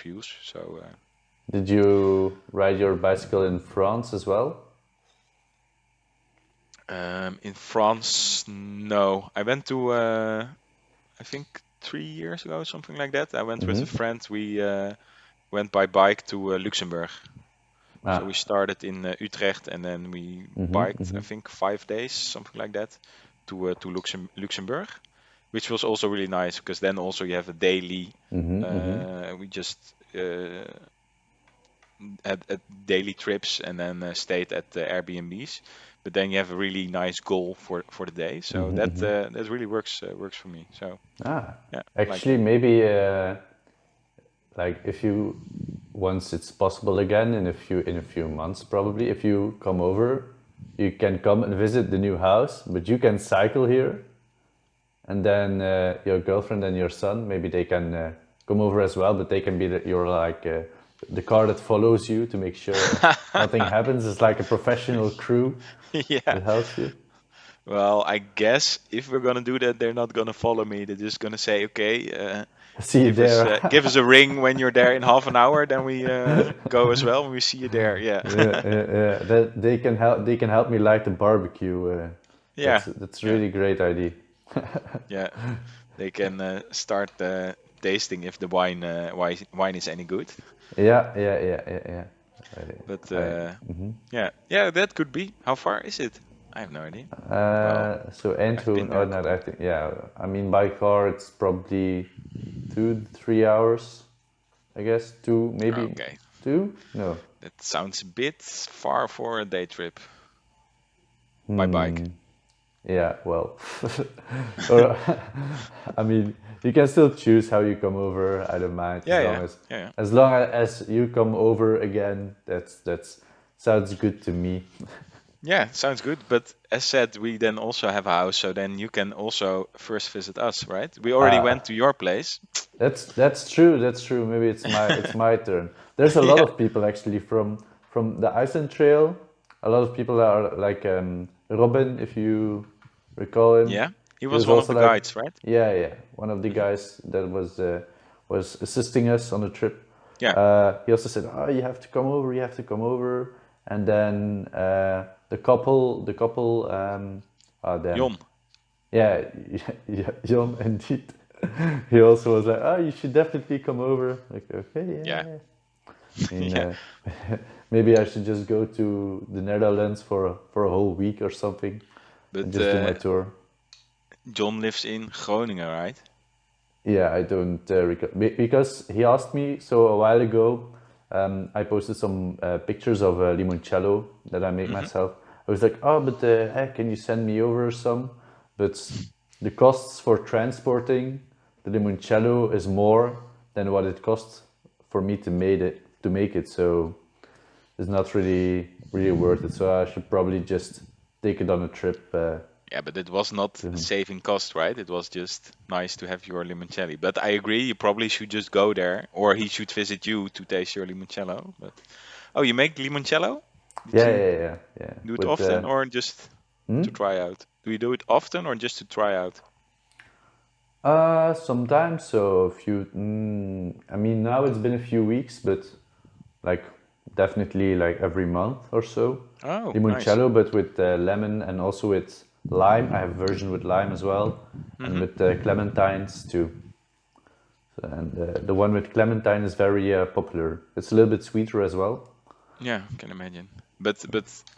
views. So Did you ride your bicycle in France as well? in France, no, I went to I think 3 years ago, something like that. I went with a friend. We went by bike to Luxembourg. So Ah. we started in Utrecht, and then we biked, I think, 5 days, something like that, to Luxembourg, which was also really nice because then also you have a daily. We just had daily trips and then stayed at the Airbnbs, but then you have a really nice goal for the day. So that really works for me. So Ah. yeah, I like Actually, that. maybe like if you once it's possible again in a few months probably if you come over, you can come and visit the new house, but you can cycle here, and then your girlfriend and your son maybe they can come over as well, but they can be your like the car that follows you to make sure nothing happens. It's like a professional crew Yeah. that helps you. Well, I guess if we're gonna do that, they're not gonna follow me. They're just gonna say, "Okay, See you there. give us a ring when you're there in half an hour." Then we go as well, and we see you there. Yeah, Yeah. That they can help me light the barbecue. yeah, That's yeah, really great idea. yeah. They can start tasting if the wine is any good. Yeah. But I, yeah, yeah, that could be. How far is it? I have no idea. Well, so I've been Eindhoven, there oh a no, couple I of think yeah. I mean by car it's probably 2 3 hours. I guess two, times. maybe Okay, two. No, that sounds a bit far for a day trip by bike. yeah. Well, or I mean you can still choose how you come over. I don't mind Yeah, yeah, yeah, yeah. as long as you come over again. That's sounds good to me. Yeah, sounds good. But as said, we then also have a house, so then you can also first visit us, right? We already Uh, went to your place. that's true. That's true. Maybe it's my turn. There's a lot Yeah, of people actually from the Iceland Trail. A lot of people are like Robin, if you recall him. yeah. He He was was one of also the like, guides, right? yeah, one of the Hmm. guys that was assisting us on the trip. Yeah, He also said, "Oh, you have to come over. You have to come over." And then the couple, oh damn, Jon. yeah, yeah, John indeed. He also was like, "Oh, you should definitely come over." Like, okay, Yeah, yeah. I mean, yeah. maybe I should just go to the Netherlands for a whole week or something and But just do my tour. Jon lives in Groningen, right? Yeah, I don't recall because he asked me so a while ago. I posted some pictures of limoncello that I make Hmm. myself. I was like, "Oh, but hey, can you send me over some?" But the costs for transporting the limoncello is more than what it costs for me to make it. So it's not really worth it. So I should probably just take it on a trip. Yeah, but it was not To him. saving cost, right? It was just nice to have your limoncello. But I agree, you probably should just go there, or he should visit you to taste your limoncello. But oh, you make limoncello? Did Yeah, you yeah, yeah, yeah. do it With often, or just to try out? Do you do it often, or just to try out? sometimes, so a few. I mean, now it's been a few weeks, but like definitely like every month or so. Oh, nice. Limoncello, but with lemon and also with lime. I have a version with lime as well, and Hmm. with clementines too. So, and the one with clementine is very popular. It's a little bit sweeter as well. Yeah, can imagine. But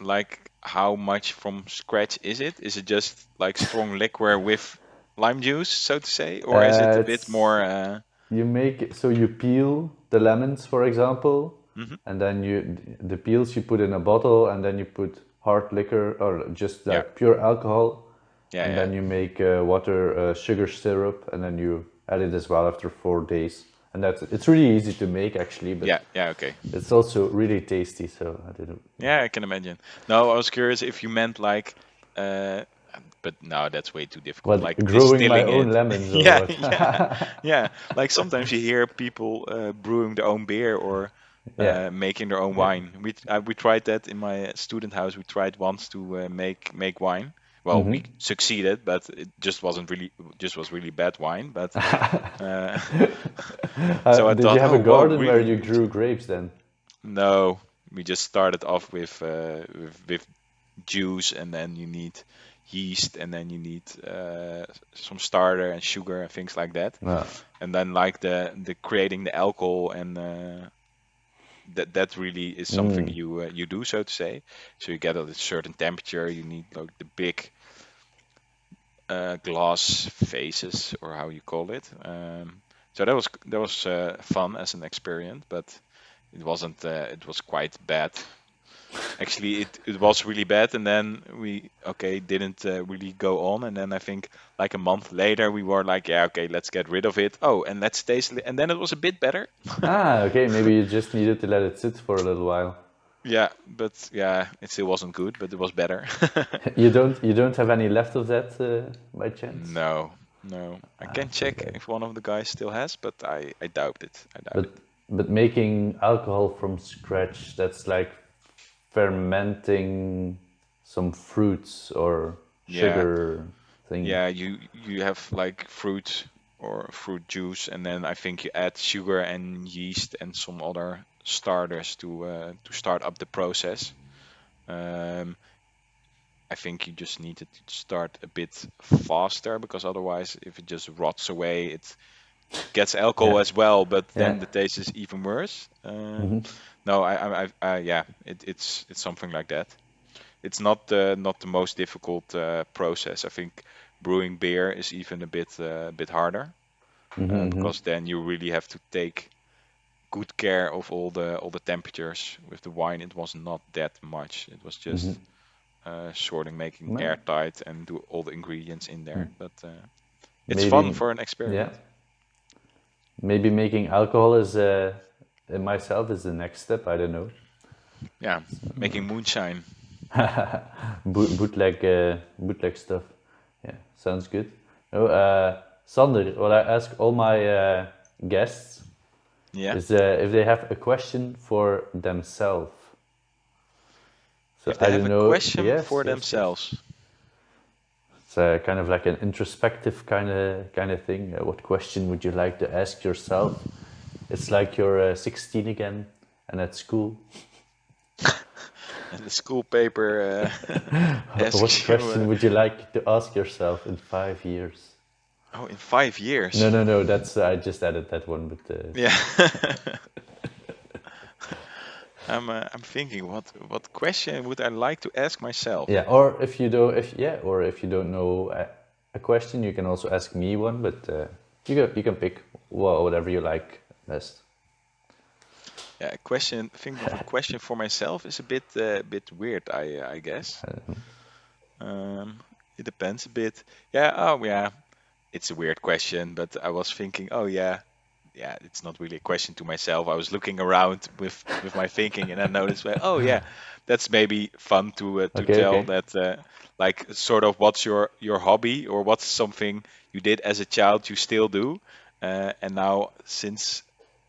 like, how much from scratch is it? Is it just like strong liquor with lime juice, so to say, or is it a bit It's more? you make it so you peel the lemons, for example, Hmm. and then the peels you put in a bottle, and then you put hard liquor or just Yeah, like pure alcohol, yeah, and yeah, then you make water, sugar syrup, and then you add it as well after 4 days. And it's really easy to make actually, but yeah, yeah. Okay. it's also really tasty. So I didn't. Yeah, I can imagine. No, I was curious if you meant like, uh, but no, that's way too difficult. What, Like growing my distilling own it. lemons or Yeah, what? yeah, yeah. Like sometimes you hear people brewing their own beer or Yeah. making their own Yeah. wine. We tried that in my student house. We tried once to make wine. Well, Hmm. we succeeded, but it just wasn't really just was really bad wine. But uh, so I Did you thought, have oh, a whoa, garden where really you interesting. grew grapes then? No, we just started off with juice, and then you need yeast, and then you need some starter and sugar and things like that. No. And then like the creating the alcohol and that really is something Mm. you do, so to say. So you get at a certain temperature. You need like the big glass vases, or how you call it. So that was fun as an experience, but it wasn't. It was quite bad. Actually, it was really bad, and then we didn't really go on. And then I think like a month later we were like, yeah, okay, let's get rid of it. Oh, and let's taste it, and then it was a bit better. Ah, okay. Maybe you just needed to let it sit for a little while. Yeah, but yeah, it still wasn't good, but it was better. You don't have any left of that by chance? No, no. I Ah, can too check bad. if one of the guys still has, but I doubt it. I doubt But it. but making alcohol from scratch, that's like fermenting some fruits or Yeah, sugar thing. yeah. You have like fruit or fruit juice, and then I think you add sugar and yeast and some other starters to start up the process. Um, I think you just need to start a bit faster because otherwise, if it just rots away, it gets Yeah. alcohol as well, but Yeah. then the taste is even worse. Hmm. No, yeah, it's something like that. It's not the most difficult process. I think brewing beer is even a bit harder Hmm. because then you really have to take good care of all the temperatures. With the wine, it was not that much. It was Hmm. just sorting, making Well, airtight, and do all the ingredients in there. But it's fun maybe, for an yeah. experiment. Maybe making alcohol is in myself is the next step. I don't know. Yeah, making moonshine. Bootleg stuff. Yeah, sounds good. No, Sander, what I ask all my guests Yeah, is if they have a question for themselves. So if they I have don't a know. question Yes, for yes, yes. themselves. It's kind of like an introspective kind of thing. What question would you like to ask yourself? It's like you're 16 again and at school. And the school paper What asks you, question would you like to ask yourself in 5 years? oh, in 5 years. No, no, no. That's I just added that one, but Yeah. I'm thinking what question would I like to ask myself? yeah. Or if you don't, if yeah, or if you don't know a question, you can also ask me one. But you can pick whatever you like best. Yeah, a question. Thinking of a question for myself is a bit weird. I guess. Um, it depends a bit. Yeah. Oh, yeah. It's a weird question, but I was thinking, oh yeah, yeah. It's not really a question to myself. I was looking around with my thinking, and I noticed, well, oh yeah, that's maybe fun to Okay, tell okay. that. Like, sort of, what's your hobby, or what's something you did as a child you still do, and now since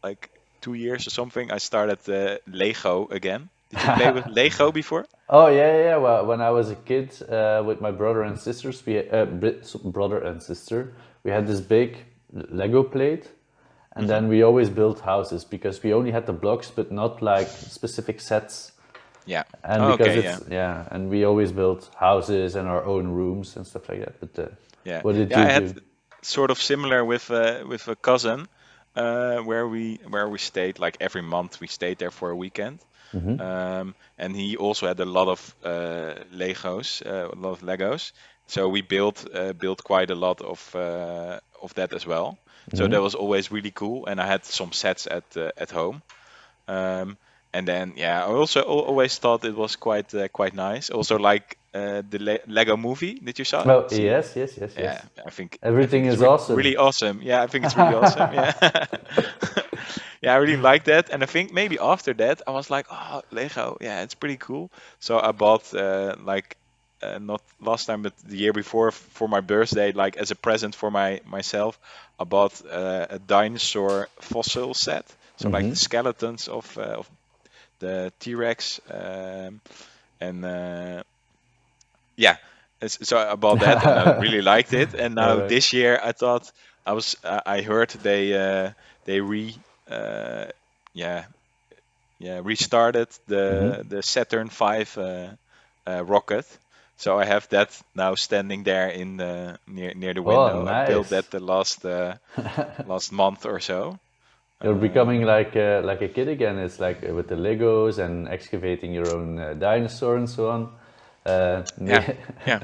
like 2 years or something, I started Lego again. Did you play with Lego before? Oh yeah, yeah, yeah. Well, when I was a kid with my brother and sisters, brother and sister, we had this big Lego plate, and Hmm. then we always built houses because we only had the blocks, but not like specific sets. Yeah. And Oh, because okay. it's Yeah. yeah, and we always built houses and our own rooms and stuff like that. But Yeah, what did yeah. you I had do? sort of similar with a cousin, where we stayed like every month. We stayed there for a weekend, and he also had a lot of a lot of Legos. So we built quite a lot of that as well. So that was always really cool. And I had some sets at home. Um, And then yeah, I also always thought it was quite nice. Also like the Lego Movie. Did you Oh, see it? yes, yes, yes, Yeah, yes. I think Everything it's is awesome. really awesome. Yeah, I think it's really awesome. Yeah. Yeah, I really like that. And I think maybe after that I was like, oh, Lego, yeah, it's pretty cool. So I bought like not last time but the year before for my birthday, like as a present for myself, I bought a dinosaur fossil set. So like the Mm-hmm. skeletons of the T-Rex, and yeah, so I bought that and I really liked it. And All now right. this year I thought I heard they uh, yeah restarted Mm-hmm. the Saturn V rocket. So I have that now standing there in the near the Oh, window. I built nice. that the last month or so. You're becoming Um, like a kid again. It's like with the Legos and excavating your own dinosaur and so on. yeah, yeah.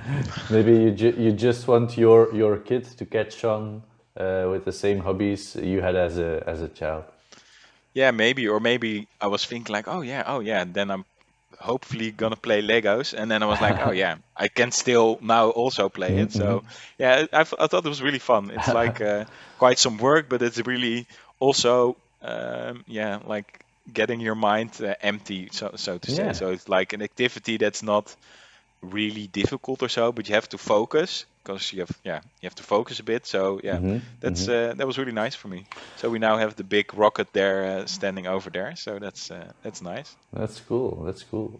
Maybe you just want your kid to catch on with the same hobbies you had as a child. Yeah, maybe, or maybe I was thinking like, oh yeah, then I'm hopefully gonna play Legos, and then I was like, oh yeah, I can still now also play it. Mm-hmm. So yeah, I thought it was really fun. It's like quite some work, but it's really also yeah, like getting your mind empty, so to say. Yeah. So it's like an activity that's not really difficult or so, but you have to focus because you have to focus a bit. So yeah, Mm-hmm. that's Mm-hmm. that was really nice for me. So we now have the big rocket there standing over there. So that's nice. That's cool. That's cool.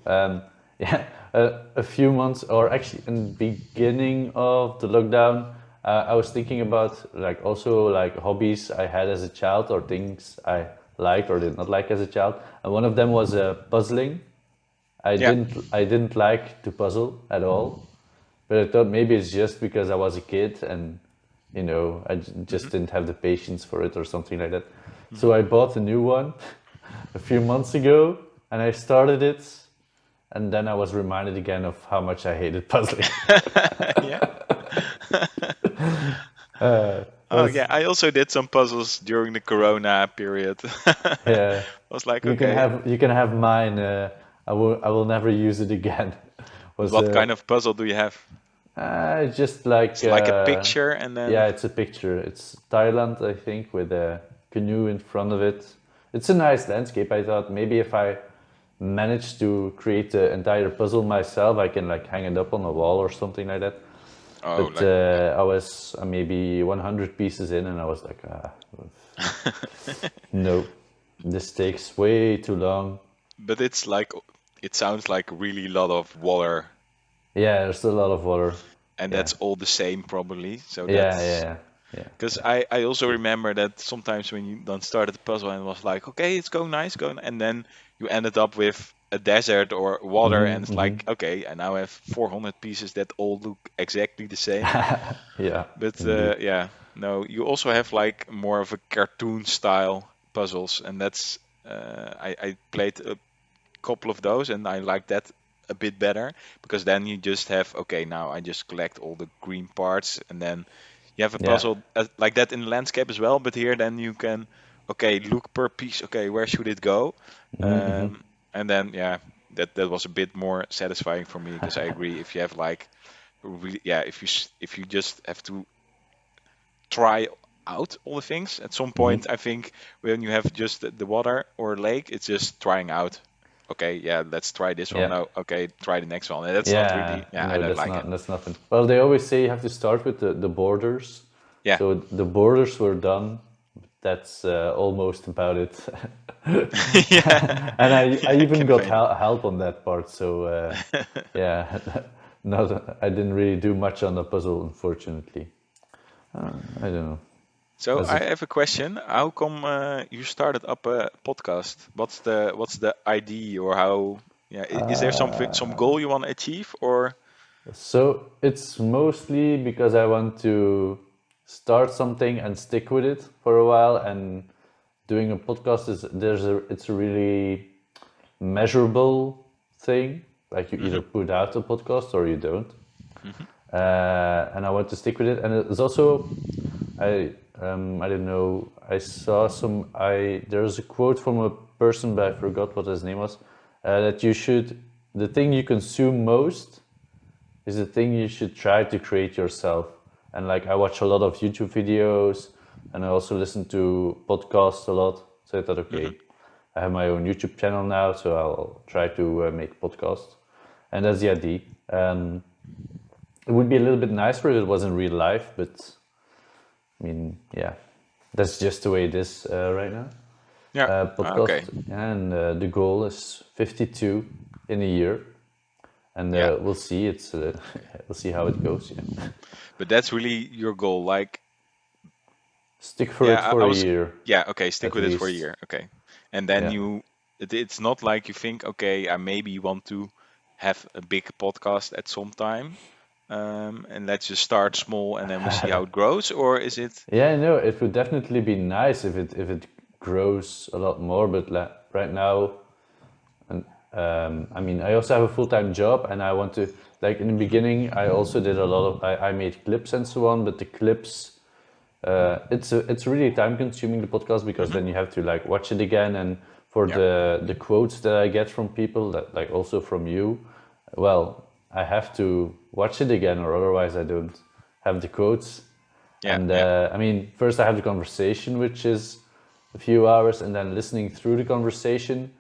Yeah, a few months, or actually, in the beginning of the lockdown, I was thinking about like also like hobbies I had as a child or things I liked or did not like as a child. And one of them was puzzling. Yeah. I didn't like to puzzle at all, but I thought maybe it's just because I was a kid and Hmm. just didn't have the patience for it or something like that. Hmm. So I bought a new one a few months ago and I started it, and then I was reminded again of how much I hated puzzling. Yeah. Oh Was yeah, I also did some puzzles during the Corona period. I Yeah, was like, okay, you can have mine. I will never use it again. Was what kind of puzzle do you have? just like It's like a picture and yeah, then it's a picture. It's Thailand, I think, with a canoe in front of it. It's a nice landscape. I thought maybe if I manage to create the entire puzzle myself, I can like hang it up on the wall or something like that. oh, But like I was maybe 100 pieces in, and I was like, no, this takes way too long. but it's like it sounds like really lot of water, Yeah, there's a lot of water. and Yeah, that's all the same probably. So yeah, that's yeah, yeah, because I also remember that sometimes when you done started the puzzle and it was like, okay, it's going nice, going, and then you ended up with a desert or water, and it's like, okay, I now have 400 pieces that all look exactly the same. yeah, But indeed. yeah, no, you also have like more of a cartoon style puzzles, and that's I played a couple of those, and I like that a bit better because then you just have, okay, now I just collect all the green parts, and then you have a Yeah. puzzle like that in the landscape as well. But here, then you can, okay, look per piece. Okay, where should it go? Mm-hmm. And then yeah, that was a bit more satisfying for me because I agree if you have like really, yeah, if you just have to try out all the things at some Mm-hmm. point, I think when you have just the water or lake, it's just trying out. Okay, yeah, let's try this one. Yeah. No, okay, try the next one. And that's not Yeah, really, yeah, I no, don't like it. that's nothing. Well, they always say you have to start with the borders. Yeah. So the borders were done. That's almost about it. Yeah. And I Yeah, I even can got imagine. help on that part. So yeah, not I didn't really do much on the puzzle, unfortunately. I don't know. So Was I it? have a question. How come you started up a podcast? What's the idea, or how? Yeah, is there something, some goal you want to achieve, or? So it's mostly because I want to start something and stick with it for a while. And doing a podcast is it's a really measurable thing. Like you Hmm. either put out a podcast or you don't. Hmm. And I want to stick with it. And it's also I I don't know. I saw some. There's a quote from a person, but I forgot what his name was. That you should, the thing you consume most is the thing you should try to create yourself. And like I watch a lot of YouTube videos, and I also listen to podcasts a lot. So I thought, Hmm. okay, I have my own YouTube channel now, so I'll try to make podcasts. And that's the idea. It would be a little bit nicer if it was in real life, but I mean, yeah, that's just the way it is right now. Yeah. Okay. Podcast, and the goal is 52 in a year, and Yeah. we'll see. It's we'll see how it goes. Yeah, But that's really your goal. Like, stick for it yeah, for I a was, year yeah, okay, stick at with it for a least. year. Okay. And then Yeah. it's not like you think, okay, I maybe want to have a big podcast at some time. And let's just start small and then we see how it grows, or is it Yeah, no, it would definitely be nice if it grows a lot more. But right now, and I mean, I also have a full-time job, and I want to, like, in the Mhm. beginning, I also did a lot of I made clips and so on. But the clips, it's really time consuming, the podcast, because Mhm. then you have to like watch it again. And for Yeah. the quotes that I get from people, that like also from you, well, I have to watch it again, or otherwise I don't have the quotes. Yeah. And Yeah. I mean, first I have the conversation, which is a few hours, and then listening through the conversation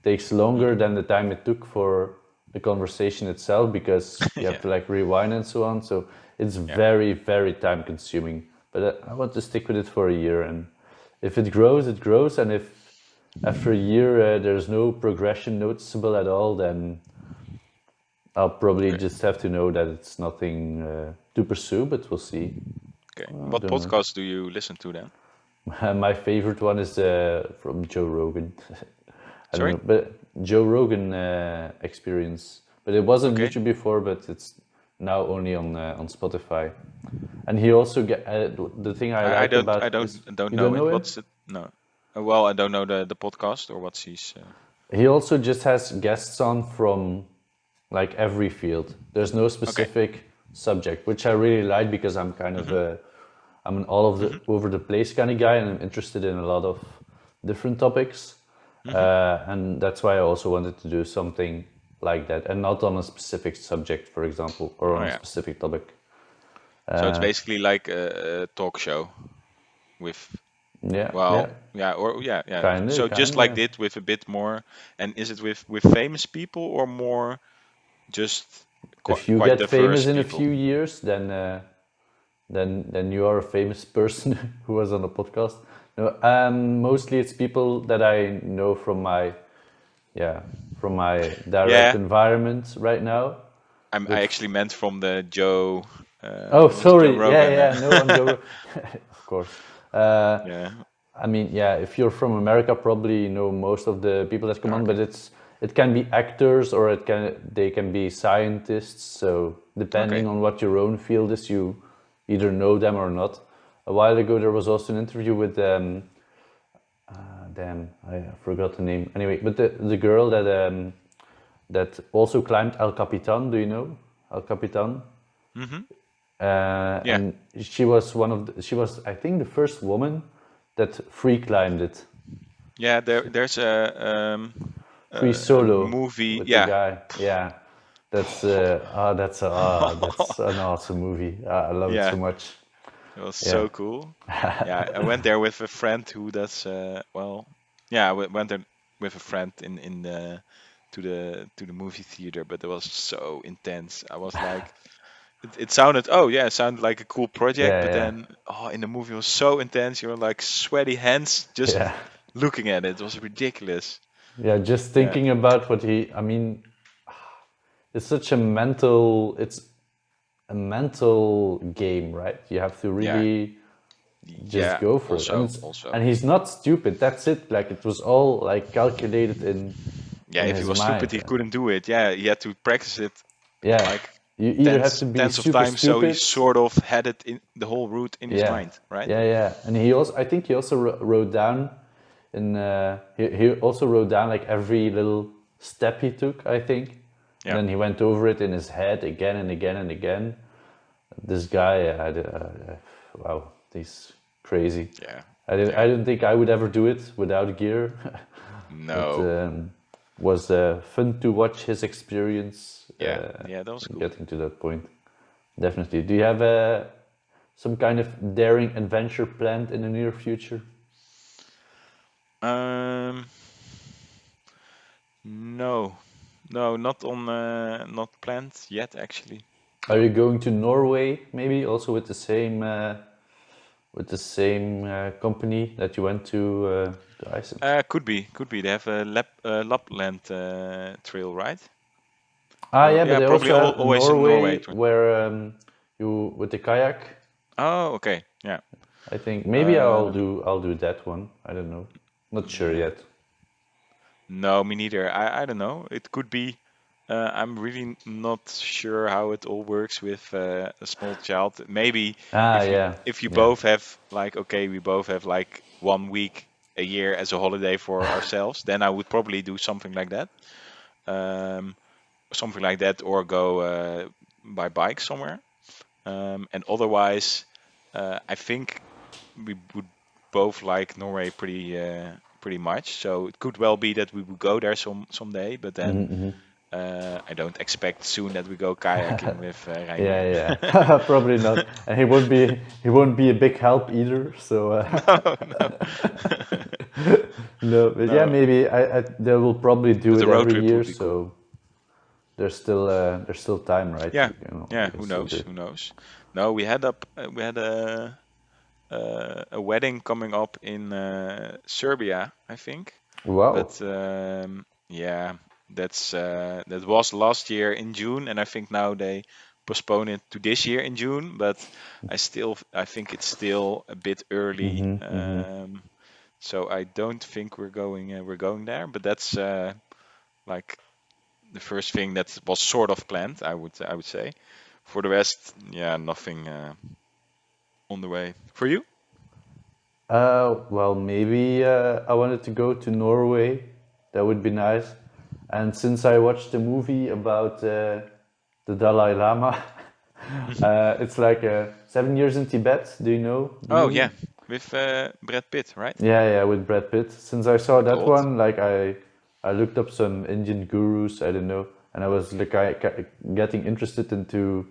takes longer Mhm. than the time it took for the conversation itself, because you have Yeah. to like rewind and so on. So it's Yeah. very, very time consuming. But I want to stick with it for a year, and if it grows, it grows. And if after a year there's no progression noticeable at all, then I'll probably Okay. just have to know that it's nothing to pursue. But we'll see. Okay. I What don't know. podcast do you listen to then? My favorite one is from Joe Rogan. I don't Sorry? know, but Joe Rogan Experience. But it was on Okay. YouTube before, but it's now only on Spotify. And he also get the thing I I like don't about is, don't you don't know it. know him. What's it? No. Well, I don't know the podcast or what's his. He also just has guests on from like every field. There's no Okay. specific subject, which I really like, because I'm kind of Mhm. I'm an all of the Mhm. over the place kind of guy, and I'm interested in a lot of different topics. Mhm. And that's why I also wanted to do something like that, and not on a specific subject, for example, or Oh on a yeah. specific topic. So it's basically like a talk show with, Yeah, yeah, well, yeah, or yeah, yeah. So kind just of, like yeah. that with a bit more. And is it with famous people or more just If you quite get diverse famous in a people? few years, then you are a famous person who was on a podcast. No, mostly it's people that I know from my, yeah, from my direct Yeah, environment right now. I But actually meant from the Joe. oh, What was it? Joe sorry, yeah, Rogan. yeah, no, on Joe, of course. Uh, Yeah. I mean, yeah, if you're from America, probably you know most of the people that come on, but Okay. it can be actors, or they can be scientists. So Okay. depending on what your own field is, you either know them or not. A while ago, there was also an interview with damn, I forgot the name. Anyway, but the girl that also climbed El Capitan. Do you know El Capitan? Mhm. Yeah. And she was she was, I think, the first woman that free climbed it. Yeah. There's Free a solo movie. with the Yeah. guy. Yeah, that's an awesome movie. I love it so Yeah. much. It was Yeah, so cool. Yeah, I went there with a friend who does well. Yeah, I went there with a friend in the to the movie theater, but it was so intense. I was like, it sounded, oh yeah, it sounded like a cool project, but yeah, then oh, in the movie it was so intense. You were like sweaty hands just yeah, looking at it. It was ridiculous. yeah. Just Yeah, thinking about what he. I mean, it's such a mental. It's a mental game, right? You have to yeah, really just yeah. go for it, and Also, also, and he's not stupid. That's it. Like it was all like calculated yeah. in If he his was stupid, mind. he couldn't do it. Yeah, he had to practice it Yeah, like you either have to be tens of super times, so he stupid. sort of had it in the whole route in his Yeah, mind, right? yeah. And he also, I think he also wrote down he also wrote down like every little step he took, I think, and Yeah. then he went over it in his head again and again and again. This guy, wow, he's crazy. Yeah. I Yeah. don't think I would ever do it without gear, but No. was fun to watch his experience Yeah. Yeah, that was cool. getting to that point. Definitely. Do you have some kind of daring adventure planned in the near future? Um, no, no, not planned yet actually. Are No. you going to Norway maybe also with the same company that you went to Iceland? Could be. They have a Lapland trail, right? Ah, yeah, but Yeah, they probably also have always in Norway. Norway where you with the kayak. Oh, okay. Yeah. I think maybe Um, I'll do that one. I don't know. Not sure yeah. yet. No, me neither. I don't know. It could be. I'm really not sure how it all works with a small child. Maybe Ah, if you yeah, if you yeah. both have like okay, we both have like 1 week a year as a holiday for ourselves, then I would probably do something like that. Um, Something like that, or go by bike somewhere. And otherwise, I think we would both like Norway pretty much. So it could well be that we would go there someday, but then I don't expect soon that we go kayaking with Yeah, Reinier. yeah. Probably not. And he won't be a big help either. So No, no, no, but yeah, no. maybe they will probably do But it the road every trip year. would be cool. So there's still time, right? Yeah, We yeah. can Who still do knows? it. Who knows? No, we had a wedding coming up in Serbia, I think. Wow. But yeah, that was last year in June, and I think now they postpone it to this year in June. But I think it's still a bit early. So I don't think we're going there. But that's like the first thing that was sort of planned. I would say. For the rest, yeah, nothing on the way. For you? Well, maybe I wanted to go to Norway. That would be nice. And since I watched the movie about the Dalai Lama, it's like 7 years in Tibet. Do you know the Oh movie? yeah, with Brad Pitt, right? Yeah, yeah, with Brad Pitt. Since I saw that Gold. one, like I looked up some Indian gurus. I don't know, and I was like getting interested into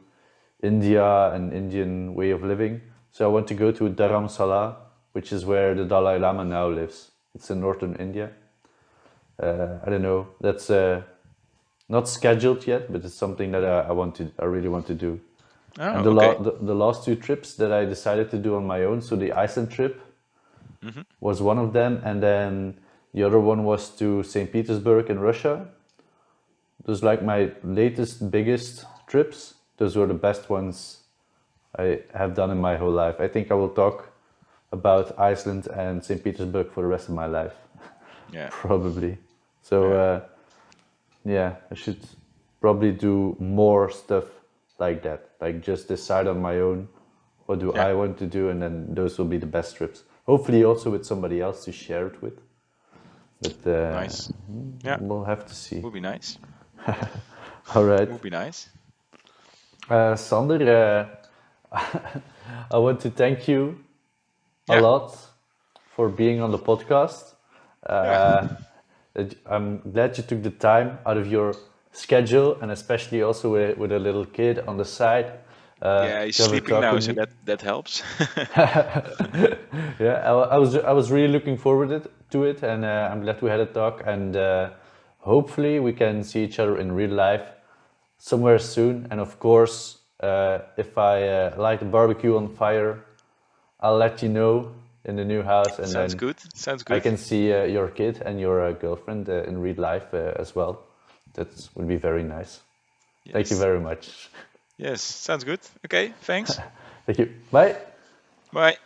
India and Indian way of living. So I want to go to Dharamsala, which is where the Dalai Lama now lives. It's in northern India. I don't know. That's not scheduled yet, but it's something that I really want to do. And Oh, okay. the last two trips that I decided to do on my own, so the Iceland trip Hmm. was one of them, and then the other one was to St. Petersburg in Russia. Those like my latest, biggest trips. Those were the best ones I have done in my whole life. I think I will talk about Iceland and St. Petersburg for the rest of my life, Yeah, probably. So yeah, yeah, I should probably do more stuff like that. Like just decide on my own what do yeah. I want to do, and then those will be the best trips. Hopefully, also with somebody else to share it with. But Nice. Yeah, we'll have to see. would be nice. All right, Would be nice. Sander, I want to thank you a Yeah, lot for being on the podcast. yeah, I'm glad you took the time out of your schedule, and especially also with a little kid on the side yeah. He's to have a sleeping talk now, with so me. that helps. Yeah, I was really looking forward to it, and I'm glad we had a talk. And hopefully we can see each other in real life somewhere soon. And of course, if I light a barbecue on fire, I'll let you know in the new house, and Sounds then good. Sounds I good. can see your kid and your girlfriend in real life as well. That would be very nice. Thank you Yes, very much. yes. Sounds good. Okay, thanks. Thank you. Bye. Bye.